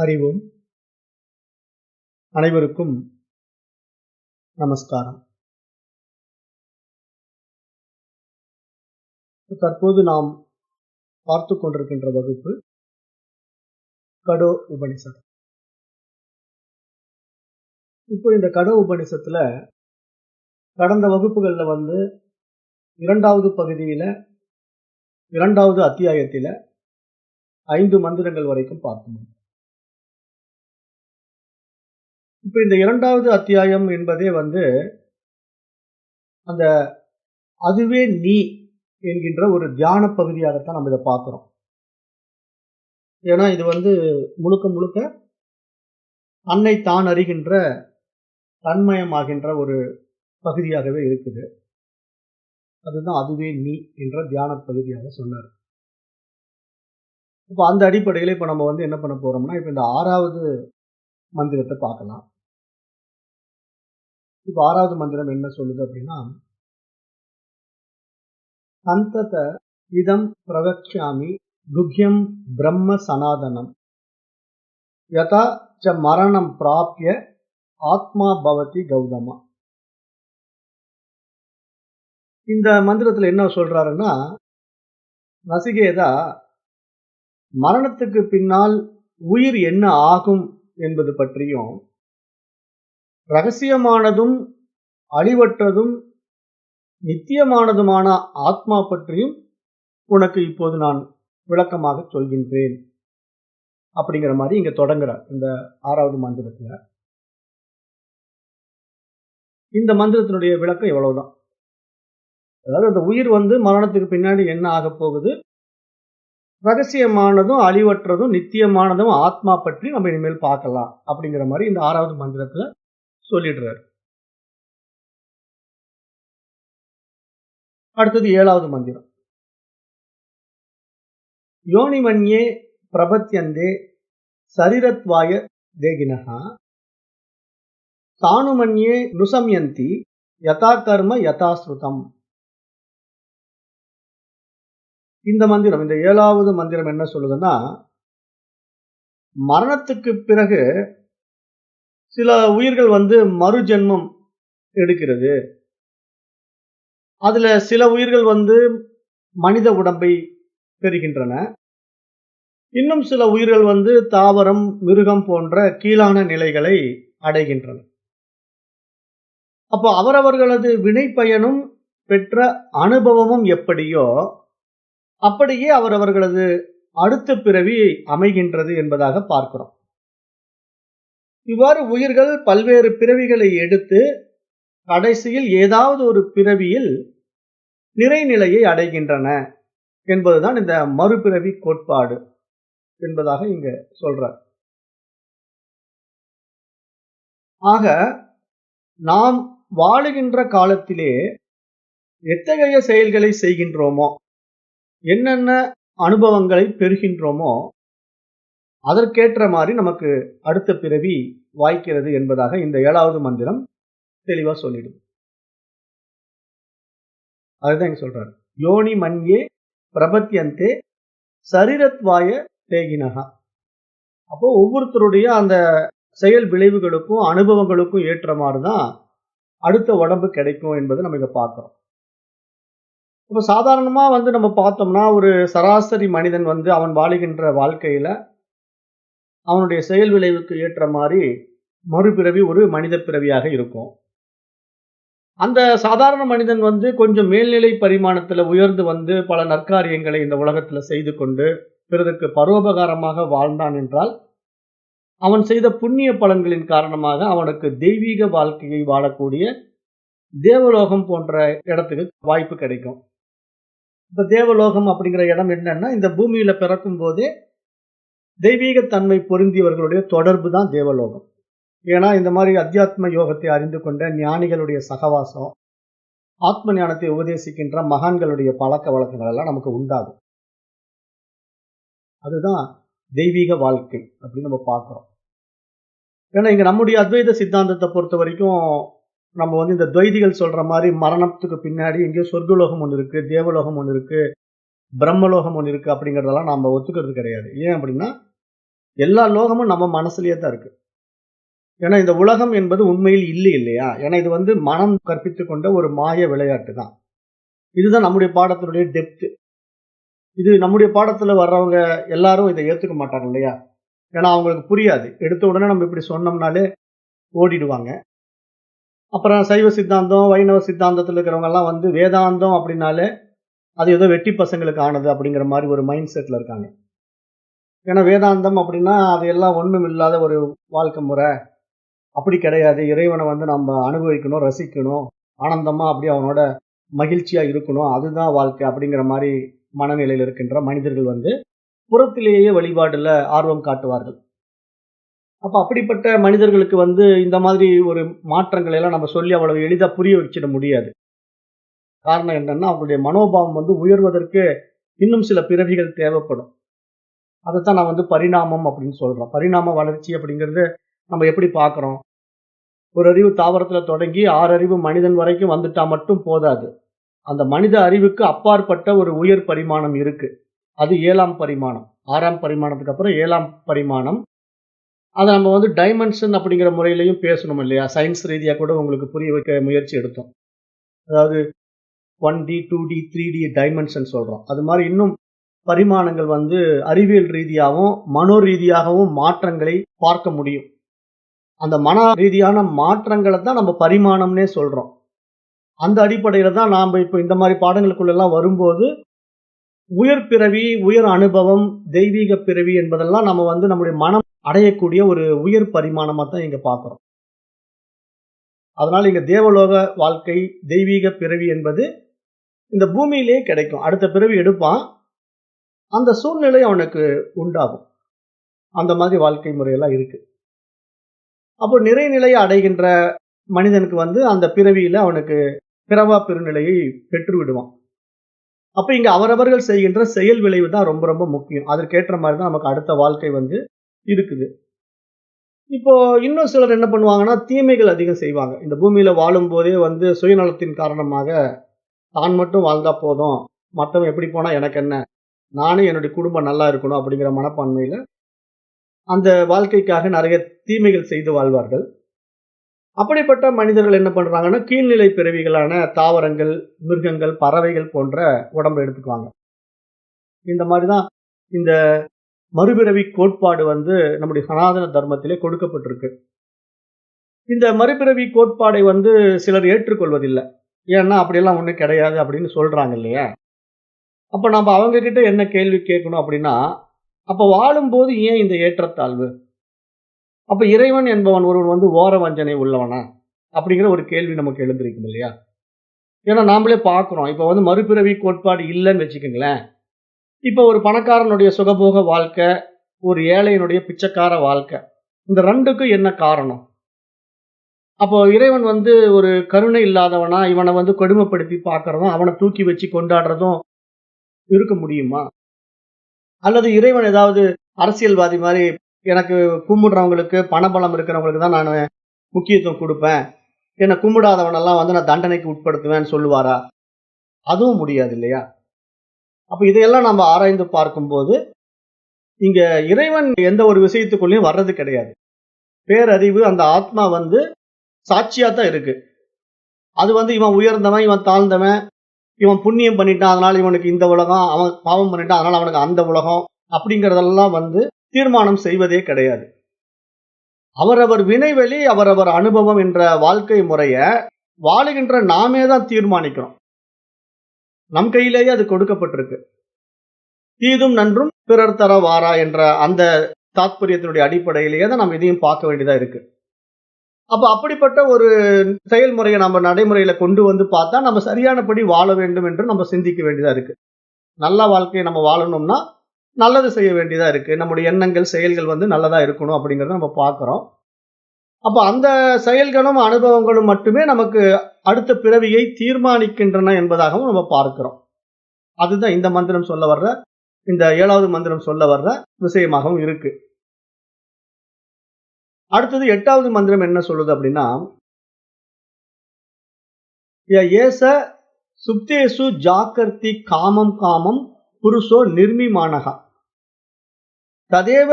அறிவோம். அனைவருக்கும் நமஸ்காரம். தற்போது நாம் பார்த்துக் கொண்டிருக்கின்ற வகுப்பு கடோ உபனிஷத். இப்போ இந்த கடோ உபனிஷத்துல கடந்த வகுப்புகள்ல இரண்டாவது பகுதியில 2வது அத்தியாயத்தில 5 மந்திரங்கள் வரைக்கும் பார்த்தோம். இப்ப இந்த 2வது அத்தியாயம் என்பதே அந்த அதுவே நீ என்கின்ற ஒரு தியான பகுதியாகத்தான் நம்ம இதை பார்க்கிறோம். ஏன்னா இது முழுக்க முழுக்க தன்னை தான் அறிகின்ற தன்மயமாகின்ற ஒரு பகுதியாகவே இருக்குது. அதுதான் அதுவே நீ என்ற தியான பகுதியாக சொன்னார். இப்ப அந்த அடிப்படையில் இப்ப நம்ம என்ன பண்ண போறோம்னா, இப்ப இந்த 6வது மந்திரத்தை பார்க்கலாம். இப்ப 6வது மந்திரம் என்ன சொல்லுது அப்படின்னா, சந்தத இதம் பிரவக்ஷ்யாமி குஹ்யம் பிரம்ம சனாதனம் யதா ச மரணம் பிராப்ய ஆத்மா பவதி கௌதமா. இந்த மந்திரத்துல என்ன சொல்றாருன்னா, நசிகேதா மரணத்துக்கு பின்னால் உயிர் என்ன ஆகும் என்பது பற்றியும், ரகசியமானதும் அழிவற்றதும் நித்தியமானதுமான ஆத்மா பற்றியும் உனக்கு இப்போது நான் விளக்கமாக சொல்கின்றேன் அப்படிங்கிற மாதிரி இங்க தொடங்குறார் இந்த 6வது மந்திரத்துல. இந்த மந்திரத்தினுடைய விளக்கம் எவ்வளவுதான். அதாவது அந்த உயிர் மரணத்துக்கு பின்னாடி என்ன ஆக போகுது, ரகசியமானதும் அழிவற்றதும் நித்தியமானதும் ஆத்மா பற்றி நம்ம இனிமேல் பார்க்கலாம் அப்படிங்கிற மாதிரி இந்த 6வது மந்திரத்துல சொல்லிடுறாரு. அடுத்தது 7வது மந்திரம். யோனிமன்யே பிரபத்யந்தே சரீரத்வாய தேகினஹா தானுமன்யே நுசம்யந்தி யதா கர்ம யதா ஸ்ருதம். இந்த மந்திரம், இந்த 7வது மந்திரம் என்ன சொல்லுதுன்னா, மரணத்துக்கு பிறகு சில உயிர்கள் மறு ஜென்மம் எடுக்கிறது. அதுல சில உயிர்கள் மனித உடம்பை பெறுகின்றன. இன்னும் சில உயிர்கள் தாவரம், மிருகம் போன்ற கீழான நிலைகளை அடைகின்றன. அப்போ அவரவர்களது வினை பயனும் பெற்ற அனுபவமும் எப்படியோ அப்படியே அவரவர்களது அடுத்த பிறவி அமைகின்றது என்பதாக பார்க்கிறோம். இவ்வாறு உயிர்கள் பல்வேறு பிறவிகளை எடுத்து கடைசியில் ஏதாவது ஒரு பிறவியில் நிறைநிலையை அடைகின்றன என்பதுதான் இந்த மறுபிறவி கோட்பாடு என்பதாக இங்க சொல்றார். ஆக நாம் வாழுகின்ற காலத்திலே எத்தகைய செயல்களை செய்கின்றோமோ, என்னென்ன அனுபவங்களை பெறுகின்றோமோ அதற்கேற்ற மாதிரி நமக்கு அடுத்த பிறவி வாய்க்கிறது என்பதாக இந்த 7வது மந்திரம் தெளிவா சொல்லிடுது. அதுதான் இங்க சொல்றாரு. யோனி மன்யே பிரபத்யந்தே சரீரத்வாய தேகினஹா. அப்போ ஒவ்வொருத்தருடைய அந்த செயல் விளைவுகளுக்கும் அனுபவங்களுக்கும் ஏற்ற மாதிரிதான் அடுத்த உடம்பு கிடைக்கும் என்பதை நம்ம இங்க பார்க்கிறோம். இப்ப சாதாரணமா நம்ம பார்த்தோம்னா, ஒரு சராசரி மனிதன் அவன் வாழுகின்ற வாழ்க்கையில அவனுடைய செயல் விளைவுக்கு ஏற்ற மாதிரி மறுபிறவி ஒரு மனித பிறவியாக இருக்கும். அந்த சாதாரண மனிதன் கொஞ்சம் மேல்நிலை பரிமாணத்துல உயர்ந்து பல நற்காரியங்களை இந்த உலகத்துல செய்து கொண்டு பிறருக்கு பரோபகாரமாக வாழ்ந்தான் என்றால், அவன் செய்த புண்ணிய பலன்களின் காரணமாக அவனுக்கு தெய்வீக வாழ்க்கையை வாழக்கூடிய தேவலோகம் போன்ற இடத்துக்கு வாய்ப்பு கிடைக்கும். இப்ப தேவலோகம் அப்படிங்கிற இடம் என்னன்னா, இந்த பூமியில பிறக்கும் போதே தெய்வீக தன்மை பொருந்தியவர்களுடைய தொடர்பு தான் தேவலோகம். ஏன்னா இந்த மாதிரி அத்தியாத்ம யோகத்தை அறிந்து கொண்ட ஞானிகளுடைய சகவாசம், ஆத்ம ஞானத்தை உபதேசிக்கின்ற மகான்களுடைய பழக்க வழக்கங்கள் எல்லாம் நமக்கு உண்டாகும். அதுதான் தெய்வீக வாழ்க்கை அப்படின்னு நம்ம பார்க்கிறோம். ஏன்னா இங்க நம்முடைய அத்வைத சித்தாந்தத்தை பொறுத்த வரைக்கும் நம்ம இந்த துவைதிகள் சொல்ற மாதிரி மரணத்துக்கு பின்னாடி எங்கேயோ சொர்க்கலோகம் ஒன்று இருக்கு, தேவலோகம் ஒன்று இருக்கு, பிரம்மலோகம் ஒன்று இருக்கு அப்படிங்கறதெல்லாம் நாம ஒத்துக்கிறது கிடையாது. ஏன் அப்படின்னா, எல்லா லோகமும் நம்ம மனசுலயே தான் இருக்கு. ஏன்னா இந்த உலகம் என்பது உண்மையில் இல்லை இல்லையா? ஏன்னா இது வந்து மனம் கற்பித்துக் கொண்ட ஒரு மாய விளையாட்டு தான். இதுதான் நம்முடைய பாடத்தினுடைய டெப்த். இது நம்முடைய பாடத்துல வர்றவங்க எல்லாரும் இதை ஏத்துக்க மாட்டாங்க இல்லையா? ஏன்னா அவங்களுக்கு புரியாது. எடுத்த உடனே நம்ம இப்படி சொன்னோம்னாலே ஓடிடுவாங்க. அப்புறம் சைவ சித்தாந்தம், வைணவ சித்தாந்தத்துல இருக்கிறவங்க எல்லாம் வந்து வேதாந்தம் அப்படின்னாலே அது ஏதோ வெட்டி பசங்களுக்கு ஆனது அப்படிங்கிற மாதிரி ஒரு மைண்ட் செட்ல இருக்காங்க. ஏன்னா வேதாந்தம் அப்படின்னா அது எல்லாம் ஒண்ணும் இல்லாத ஒரு வாழ்க்கை முறை. அப்படி கிடையாது. இறைவனை வந்து நம்ம அனுபவிக்கணும், ரசிக்கணும், ஆனந்தமா அப்படியே அவனோட மகிழ்ச்சியா இருக்கணும். அதுதான் வாழ்க்கை அப்படிங்கிற மாதிரி மனநிலையில் இருக்கின்ற மனிதர்கள் வந்து புறத்திலேயே வழிபாடுல ஆர்வம் காட்டுவார்கள். அப்ப அப்படிப்பட்ட மனிதர்களுக்கு வந்து இந்த மாதிரி ஒரு மாற்றங்களை எல்லாம் நம்ம சொல்லி அவ்வளவு எளிதா புரிய வச்சிட முடியாது. காரணம் என்னன்னா அவங்களுடைய மனோபாவம் வந்து உயர்வதற்கு இன்னும் சில பிறவிகள் தேவைப்படும். அதைத்தான் நான் வந்து பரிணாமம் அப்படின்னு சொல்றோம். பரிணாம வளர்ச்சி அப்படிங்கிறது நம்ம எப்படி பார்க்கிறோம்? ஒரு அறிவு தாவரத்துல தொடங்கி 6 அறிவு மனிதன் வரைக்கும் வந்துட்டா மட்டும் போதாது. அந்த மனித அறிவுக்கு அப்பாற்பட்ட ஒரு உயர் பரிமாணம் இருக்கு. அது 7ஆம் பரிமாணம். 6ஆம் பரிமாணத்துக்கு அப்புறம் 7ஆம் பரிமாணம். அத நம்ம வந்து டைமென்ஷன் அப்படிங்கிற முறையிலயும் பேசணும் இல்லையா? சயின்ஸ் ரீதியா கூட உங்களுக்கு புரிய வைக்க முயற்சி எடுத்தோம். அதாவது 1D, 2D, 3D டைமென்ஷன் சொல்றோம். அது மாதிரி இன்னும் பரிமாணங்கள் வந்து அறிவியல் ரீதியாகவும், மனோ ரீதியாகவும் மாற்றங்களை பார்க்க முடியும். அந்த மன ரீதியான மாற்றங்களை தான் நம்ம பரிமாணம்னே சொல்றோம். அந்த அடிப்படையில தான் நாம இப்ப இந்த மாதிரி பாடங்களுக்குள்ள எல்லாம் வரும்போது, உயர் பிறவி, உயர் அனுபவம், தெய்வீக பிறவி என்பதெல்லாம் நம்ம வந்து நம்முடைய மனம் அடையக்கூடிய ஒரு உயர் பரிமாணமா தான் இங்க பார்க்கிறோம். அதனால இங்க தேவலோக வாழ்க்கை, தெய்வீக பிறவி என்பது இந்த பூமியிலேயே கிடைக்கும். அடுத்த பிறவி எடுப்பான். அந்த சூழ்நிலை அவனுக்கு உண்டாகும். அந்த மாதிரி வாழ்க்கை முறையெல்லாம் இருக்கு. அப்போ நிறைநிலையை அடைகின்ற மனிதனுக்கு வந்து அந்த பிறவியில அவனுக்கு பிறவா பெருநிலையை பெற்று விடுவான். அப்ப இங்க அவரவர்கள் செய்கின்ற செயல் விளைவு தான் ரொம்ப ரொம்ப முக்கியம். அதற்கேற்ற மாதிரி தான் நமக்கு அடுத்த வாழ்க்கை வந்து இருக்குது. இப்போ இன்னும் சிலர் என்ன பண்ணுவாங்கன்னா, தீமைகள் அதிகம் செய்வாங்க. இந்த பூமியில வாழும்போதே வந்து சுயநலத்தின் காரணமாக தான் மட்டும் வாழ்ந்தா போதும். மத்தவன் எப்படி போனா எனக்கு என்ன? நானும் என்னுடைய குடும்பம் நல்லா இருக்கணும் அப்படிங்கிற மனப்பான்மையில அந்த வாழ்க்கைக்காக நிறைய தீமைகள் செய்து வாழ்வார்கள். அப்படிப்பட்ட மனிதர்கள் என்ன பண்றாங்கன்னா, கீழ்நிலை பிறவிகளான தாவரங்கள், மிருகங்கள், பறவைகள் போன்ற உடம்பை எடுத்துக்குவாங்க. இந்த மாதிரி தான் இந்த மறுபிறவி கோட்பாடு வந்து நம்முடைய சனாதன தர்மத்திலே கொடுக்கப்பட்டிருக்கு. இந்த மறுபிறவி கோட்பாடை வந்து சிலர் ஏற்றுக்கொள்வதில்லை. ஏன்னா அப்படியெல்லாம் ஒண்ணும் கிடையாது அப்படின்னு சொல்றாங்க இல்லையா? அப்ப நம்ம அவங்க கிட்ட என்ன கேள்வி கேட்கணும் அப்படின்னா, அப்ப வாழும்போது ஏன் இந்த ஏற்றத்தாழ்வு? அப்ப இறைவன் என்பவன் ஒருவன் வந்து ஓர வஞ்சனை உள்ளவனா? அப்படிங்கிற ஒரு கேள்வி நமக்கு எழுந்திருக்கும் இல்லையா? ஏன்னா நாமளே பார்க்கிறோம். இப்ப வந்து மறுபிறவி கோட்பாடு இல்லைன்னு வச்சுக்கோங்களேன். இப்ப ஒரு பணக்காரனுடைய சுகபோக வாழ்க்கை, ஒரு ஏழையினுடைய பிச்சைக்கார வாழ்க்கை. இந்த 2க்கும் என்ன காரணம்? அப்போ இறைவன் வந்து ஒரு கருணை இல்லாதவனா, இவனை வந்து கொடுமைப்படுத்தி பார்க்கிறதும், அவனை தூக்கி வச்சு கொண்டாடுறதும் இருக்க முடியுமா? அல்லது இறைவன் ஏதாவது அரசியல்வாதி மாதிரி எனக்கு கும்பிடுறவங்களுக்கு, பணபலம் இருக்கிறவங்களுக்கு தான் நானு முக்கியத்துவம் குடுப்பேன். என்ன கும்பிடாதவனெல்லாம் வந்து நான் தண்டனைக்கு உட்படுத்துவேன்னு சொல்லுவாரா? அதுவும் முடியாது இல்லையா? அப்ப இதையெல்லாம் நம்ம ஆராய்ந்து பார்க்கும்போது, இங்க இறைவன் எந்த ஒரு விஷயத்துக்குள்ளயும் வர்றது கிடையாது. பேரறிவு அந்த ஆத்மா வந்து சாட்சியா தான் இருக்கு. அது வந்து இவன் உயர்ந்தவன், இவன் தாழ்ந்தவன், இவன் புண்ணியம் பண்ணிட்டான் அதனால இவனுக்கு இந்த உலகம், அவன் பாவம் பண்ணிட்டான் அதனால அவனுக்கு அந்த உலகம் அப்படிங்கிறதெல்லாம் வந்து தீர்மானம் செய்வதே கிடையாது. அவரவர் வினைவெளி, அவரவர் அனுபவம் என்ற வாழ்க்கை முறைய வாழுகின்ற நாமே தான் தீர்மானிக்கிறோம். நம் கையிலேயே அது கொடுக்கப்பட்டிருக்கு. தீதும் நன்றும் பிறர் தர வாரா என்ற அந்த தாத்பரியத்தினுடைய அடிப்படையிலேயே தான் நம்ம இதையும் பார்க்க வேண்டியதா இருக்கு. அப்ப அப்படிப்பட்ட ஒரு செயல்முறையை நம்ம நடைமுறையில கொண்டு வந்து பார்த்தா நம்ம சரியானபடி வாழ வேண்டும் என்று நம்ம சிந்திக்க வேண்டியதா இருக்கு. நல்ல வாழ்க்கையை நம்ம வாழணும்னா நல்லது செய்ய வேண்டியதா இருக்கு. நம்முடைய எண்ணங்கள், செயல்கள் வந்து நல்லதா இருக்கணும் அப்படிங்கறத நம்ம பார்க்கிறோம். அப்ப அந்த செயல்களும் அனுபவங்களும் மட்டுமே நமக்கு அடுத்த பிறவியை தீர்மானிக்கின்றன என்பதாகவும் நம்ம பார்க்கிறோம். அதுதான் இந்த மந்திரம் சொல்ல வர்ற, இந்த 7வது மந்திரம் சொல்ல வர்ற விஷயமாகவும் இருக்கு. அடுத்தது 8வது மந்திரம் என்ன சொல்லுது அப்படின்னா, ஏச சுப்தேசு ஜாகர்த்தி காமம் காமம் புருஷோ நிர்மிமானகா ததேவ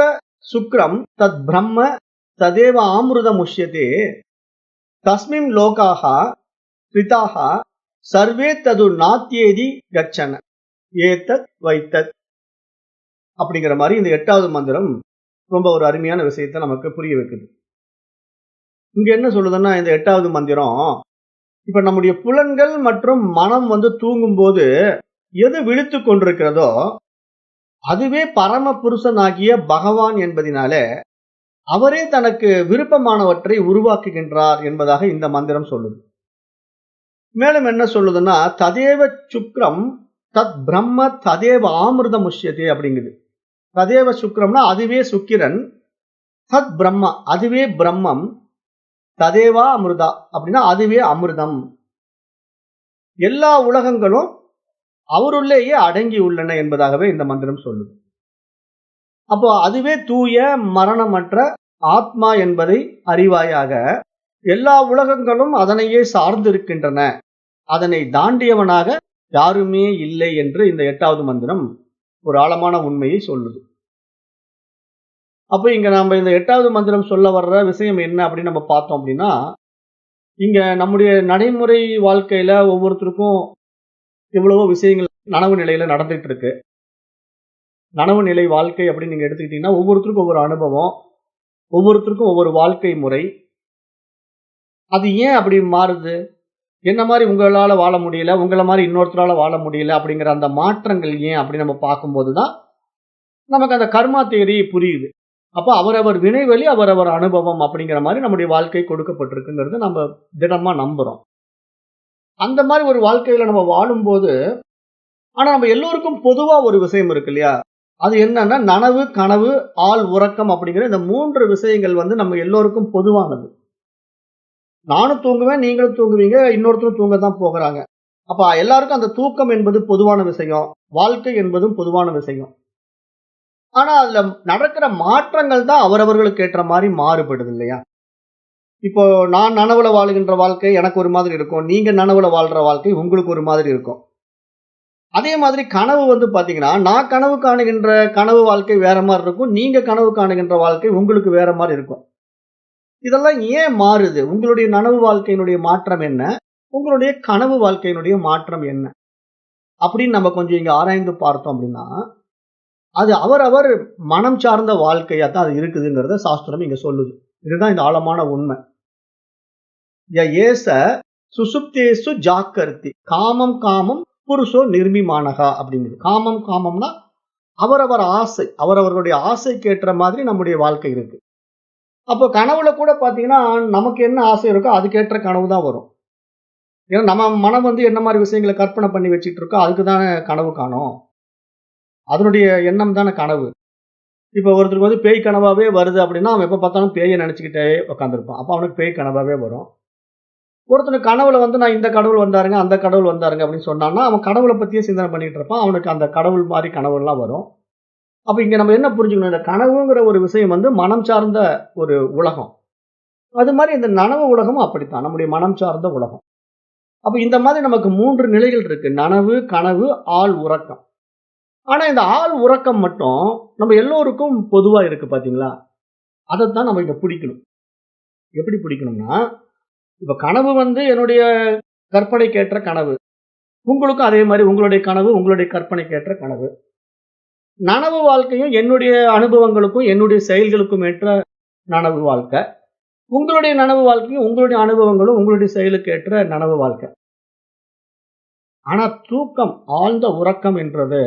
சுக்ரம் தத் பிரம்ம ததேவ ஆமிருதமுஷ்யதே தஸ்மின் லோகாஹ பிதாஹ சர்வே தது நாத்யேதி கச்சன ஏதத் வைத்தத் அப்படிங்கிற மாதிரி இந்த 8வது மந்திரம் ரொம்ப ஒரு அருமையான விஷயத்தை நமக்கு புரிய வைக்குது. இங்க என்ன சொல்லுதுன்னா, இந்த 8வது மந்திரம் இப்ப நம்முடைய புலன்கள் மற்றும் மனம் தூங்கும் போது எது விழித்துக் கொண்டிருக்கிறதோ அதுவே பரம புருஷனாகிய பகவான் என்பதினால அவரே தனக்கு விருப்பமானவற்றை உருவாக்குகின்றார் என்பதாக இந்த மந்திரம் சொல்லுது. மேலும் என்ன சொல்லுதுன்னா, ததேவ சுக்ரம் தத் பிரம்ம ததேவ ஆமிருதமுஷ்யதே அப்படிங்குது. ததேவ சுக்ரம்னா அதுவே சுக்கிரன், தத் பிரம்ம அதுவே பிரம்மம், ததேவா அமிர்தா அப்படின்னா அதுவே அமிர்தம். எல்லா உலகங்களும் அவருள்ளேயே அடங்கி உள்ளன என்பதாகவே இந்த மந்திரம் சொல்லுது. அப்போ அதுவே தூய மரணமற்ற ஆத்மா என்பதை அறிவாயாக, எல்லா உலகங்களும் அதனையே சார்ந்திருக்கின்றன, அதனை தாண்டியவனாக யாருமே இல்லை என்று இந்த 8வது மந்திரம் ஒரு ஆழமான உண்மையை சொல்லுது. அப்போ இங்க நம்ம இந்த 8வது மந்திரம் சொல்ல வர்ற விஷயம் என்ன அப்படின்னு நம்ம பார்த்தோம் அப்படின்னா, இங்க நம்முடைய நடைமுறை வாழ்க்கையில ஒவ்வொருத்தருக்கும் எவ்வளவோ விஷயங்கள் நனவு நிலையில நடந்துட்டு இருக்கு. நனவு நிலை வாழ்க்கை அப்படின்னு நீங்க எடுத்துக்கிட்டீங்கன்னா, ஒவ்வொருத்தருக்கும் ஒவ்வொரு அனுபவம், ஒவ்வொருத்தருக்கும் ஒவ்வொரு வாழ்க்கை முறை. அது ஏன் அப்படி மாறுது? என்ன மாதிரி உங்களால வாழ முடியல, உங்களை மாதிரி இன்னொருத்தரால வாழ முடியல அப்படிங்கிற அந்த மாற்றங்கள் ஏன் அப்படி நம்ம பார்க்கும்போது தான் நமக்கு அந்த கர்மா தியரி புரியுது. அப்ப அவரவர் வினைவழி அவரவர் அனுபவம் அப்படிங்கிற மாதிரி நம்முடைய வாழ்க்கை கொடுக்கப்பட்டிருக்குங்கிறது நம்ம திடமா நம்புறோம். அந்த மாதிரி ஒரு வாழ்க்கையில நம்ம வாழும்போது, ஆனா நம்ம எல்லோருக்கும் பொதுவா ஒரு விஷயம் இருக்கு இல்லையா? அது என்னன்னா, நனவு, கனவு, ஆள் உறக்கம் அப்படிங்கிற இந்த 3 விஷயங்கள் நம்ம எல்லோருக்கும் பொதுவானது. நானும் தூங்குவேன், நீங்களும் தூங்குவீங்க, இன்னொருத்தரும் தூங்க தான் போகிறாங்க. அப்ப எல்லாருக்கும் அந்த தூக்கம் என்பது பொதுவான விஷயம், வாழ்க்கை என்பதும் பொதுவான விஷயம். ஆனா அதுல நடக்கிற மாற்றங்கள் தான் அவரவர்களுக்கு ஏற்ற மாதிரி மாறுபடுது இல்லையா? இப்போ நான் நனவுல வாழுகின்ற வாழ்க்கை எனக்கு ஒரு மாதிரி இருக்கும், நீங்க நனவுல வாழ்ற வாழ்க்கை உங்களுக்கு ஒரு மாதிரி இருக்கும். அதே மாதிரி கனவு பாத்தீங்கன்னா, நான் கனவு காணுகின்ற கனவு வாழ்க்கை வேற மாதிரி இருக்கும், நீங்க கனவு காணுகின்ற வாழ்க்கை உங்களுக்கு வேற மாதிரி இருக்கும். இதெல்லாம் ஏன் மாறுது? உங்களுடைய நனவு வாழ்க்கையினுடைய மாற்றம் என்ன? உங்களுடைய கனவு வாழ்க்கையினுடைய மாற்றம் என்ன? அப்படின்னு நம்ம கொஞ்சம் இங்க ஆராய்ந்து பார்த்தோம் அப்படின்னா, அது அவரவர் மனம் சார்ந்த வாழ்க்கையா தான் அது இருக்குதுங்கிறத சாஸ்திரம் இங்க சொல்லுது. இதுதான் இந்த ஆழமான உண்மை. ஏச சுசுப்தேசு ஜாக்கர்த்தி காமம் காமம் புருஷோ நிர்மிமானகா அப்படிங்குது. காமம் காமம்னா அவரவர் ஆசை, அவரவர்களுடைய ஆசைக்கு ஏற்ற மாதிரி நம்முடைய வாழ்க்கை இருக்கு. அப்போ கனவுல கூட பாத்தீங்கன்னா, நமக்கு என்ன ஆசை இருக்கோ அதுக்கேற்ற கனவு தான் வரும். ஏன்னா நம்ம மனம் என்ன மாதிரி விஷயங்களை கற்பனை பண்ணி வச்சுட்டு இருக்கோ அதுக்கு தானே கனவு காணும். அதனுடைய எண்ணம் தானே கனவு. இப்ப ஒருத்தருக்கு பேய் கனவாவே வருது அப்படின்னா, அவன் எப்ப பார்த்தாலும் பேயை நினைச்சுக்கிட்டே உட்காந்துருப்பான். அப்ப அவனுக்கு பேய் கனவாவே வரும். ஒருத்தனுக்கு கனவுல நான் இந்த கடவுள் வந்தாருங்க, அந்த கடவுள் வந்தாருங்க அப்படின்னு சொன்னான்னா, அவன் கடவுளை பத்தியே சிந்தனை பண்ணிட்டு இருப்பான். அவனுக்கு அந்த கடவுள் மாதிரி கனவுலாம் வரும். அப்ப இங்க நம்ம என்ன புரிஞ்சுக்கணும், இந்த கனவுங்கிற ஒரு விஷயம் மனம் சார்ந்த ஒரு உலகம். அது மாதிரி இந்த நனவு உலகமும் அப்படித்தான், நம்முடைய மனம் சார்ந்த உலகம். அப்ப இந்த மாதிரி நமக்கு 3 நிலைகள் இருக்கு. நனவு, கனவு, ஆழ் உறக்கம். ஆனா இந்த ஆழ் உறக்கம் மட்டும் நம்ம எல்லோருக்கும் பொதுவா இருக்கு பாத்தீங்களா? அதைத்தான் நம்ம இங்க பிடிக்கணும். எப்படி பிடிக்கணும்னா, இப்ப கனவு என்னுடைய கற்பனைக்கேற்ற கனவு. உங்களுக்கும் அதே மாதிரி உங்களுடைய கனவு உங்களுடைய கற்பனைக்கேற்ற கனவு. நனவு வாழ்க்கையும் என்னுடைய அனுபவங்களுக்கும் என்னுடைய செயல்களுக்கும் ஏற்ற நனவு வாழ்க்கை. உங்களுடைய நனவு வாழ்க்கையும் உங்களுடைய அனுபவங்களும் உங்களுடைய செயலுக்கு ஏற்ற நனவு வாழ்க்கை. ஆனா தூக்கம், ஆழ்ந்த உறக்கம் என்றது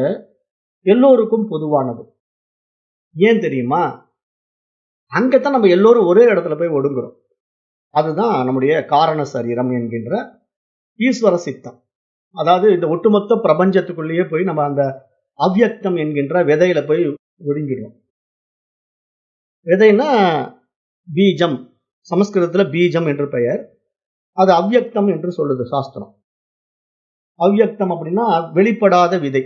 எல்லோருக்கும் பொதுவானது. ஏன் தெரியுமா? அங்கத்தான் நம்ம எல்லோரும் ஒரே இடத்துல போய் ஒடுங்குறோம். அதுதான் நம்முடைய காரண சரீரம் என்கின்ற ஈஸ்வர சித்தம். அதாவது இந்த ஒட்டுமொத்த பிரபஞ்சத்துக்குள்ளேயே போய் நம்ம அந்த அவ்யக்தம் என்கின்ற விதையில போய் ஒடுங்கிடுவோம். விதைன்னா பீஜம், சமஸ்கிருதத்துல பீஜம் என்று பெயர். அது அவ்யக்தம் என்று சொல்லுது சாஸ்திரம். அவ்யக்தம் அப்படின்னா வெளிப்படாத விதை.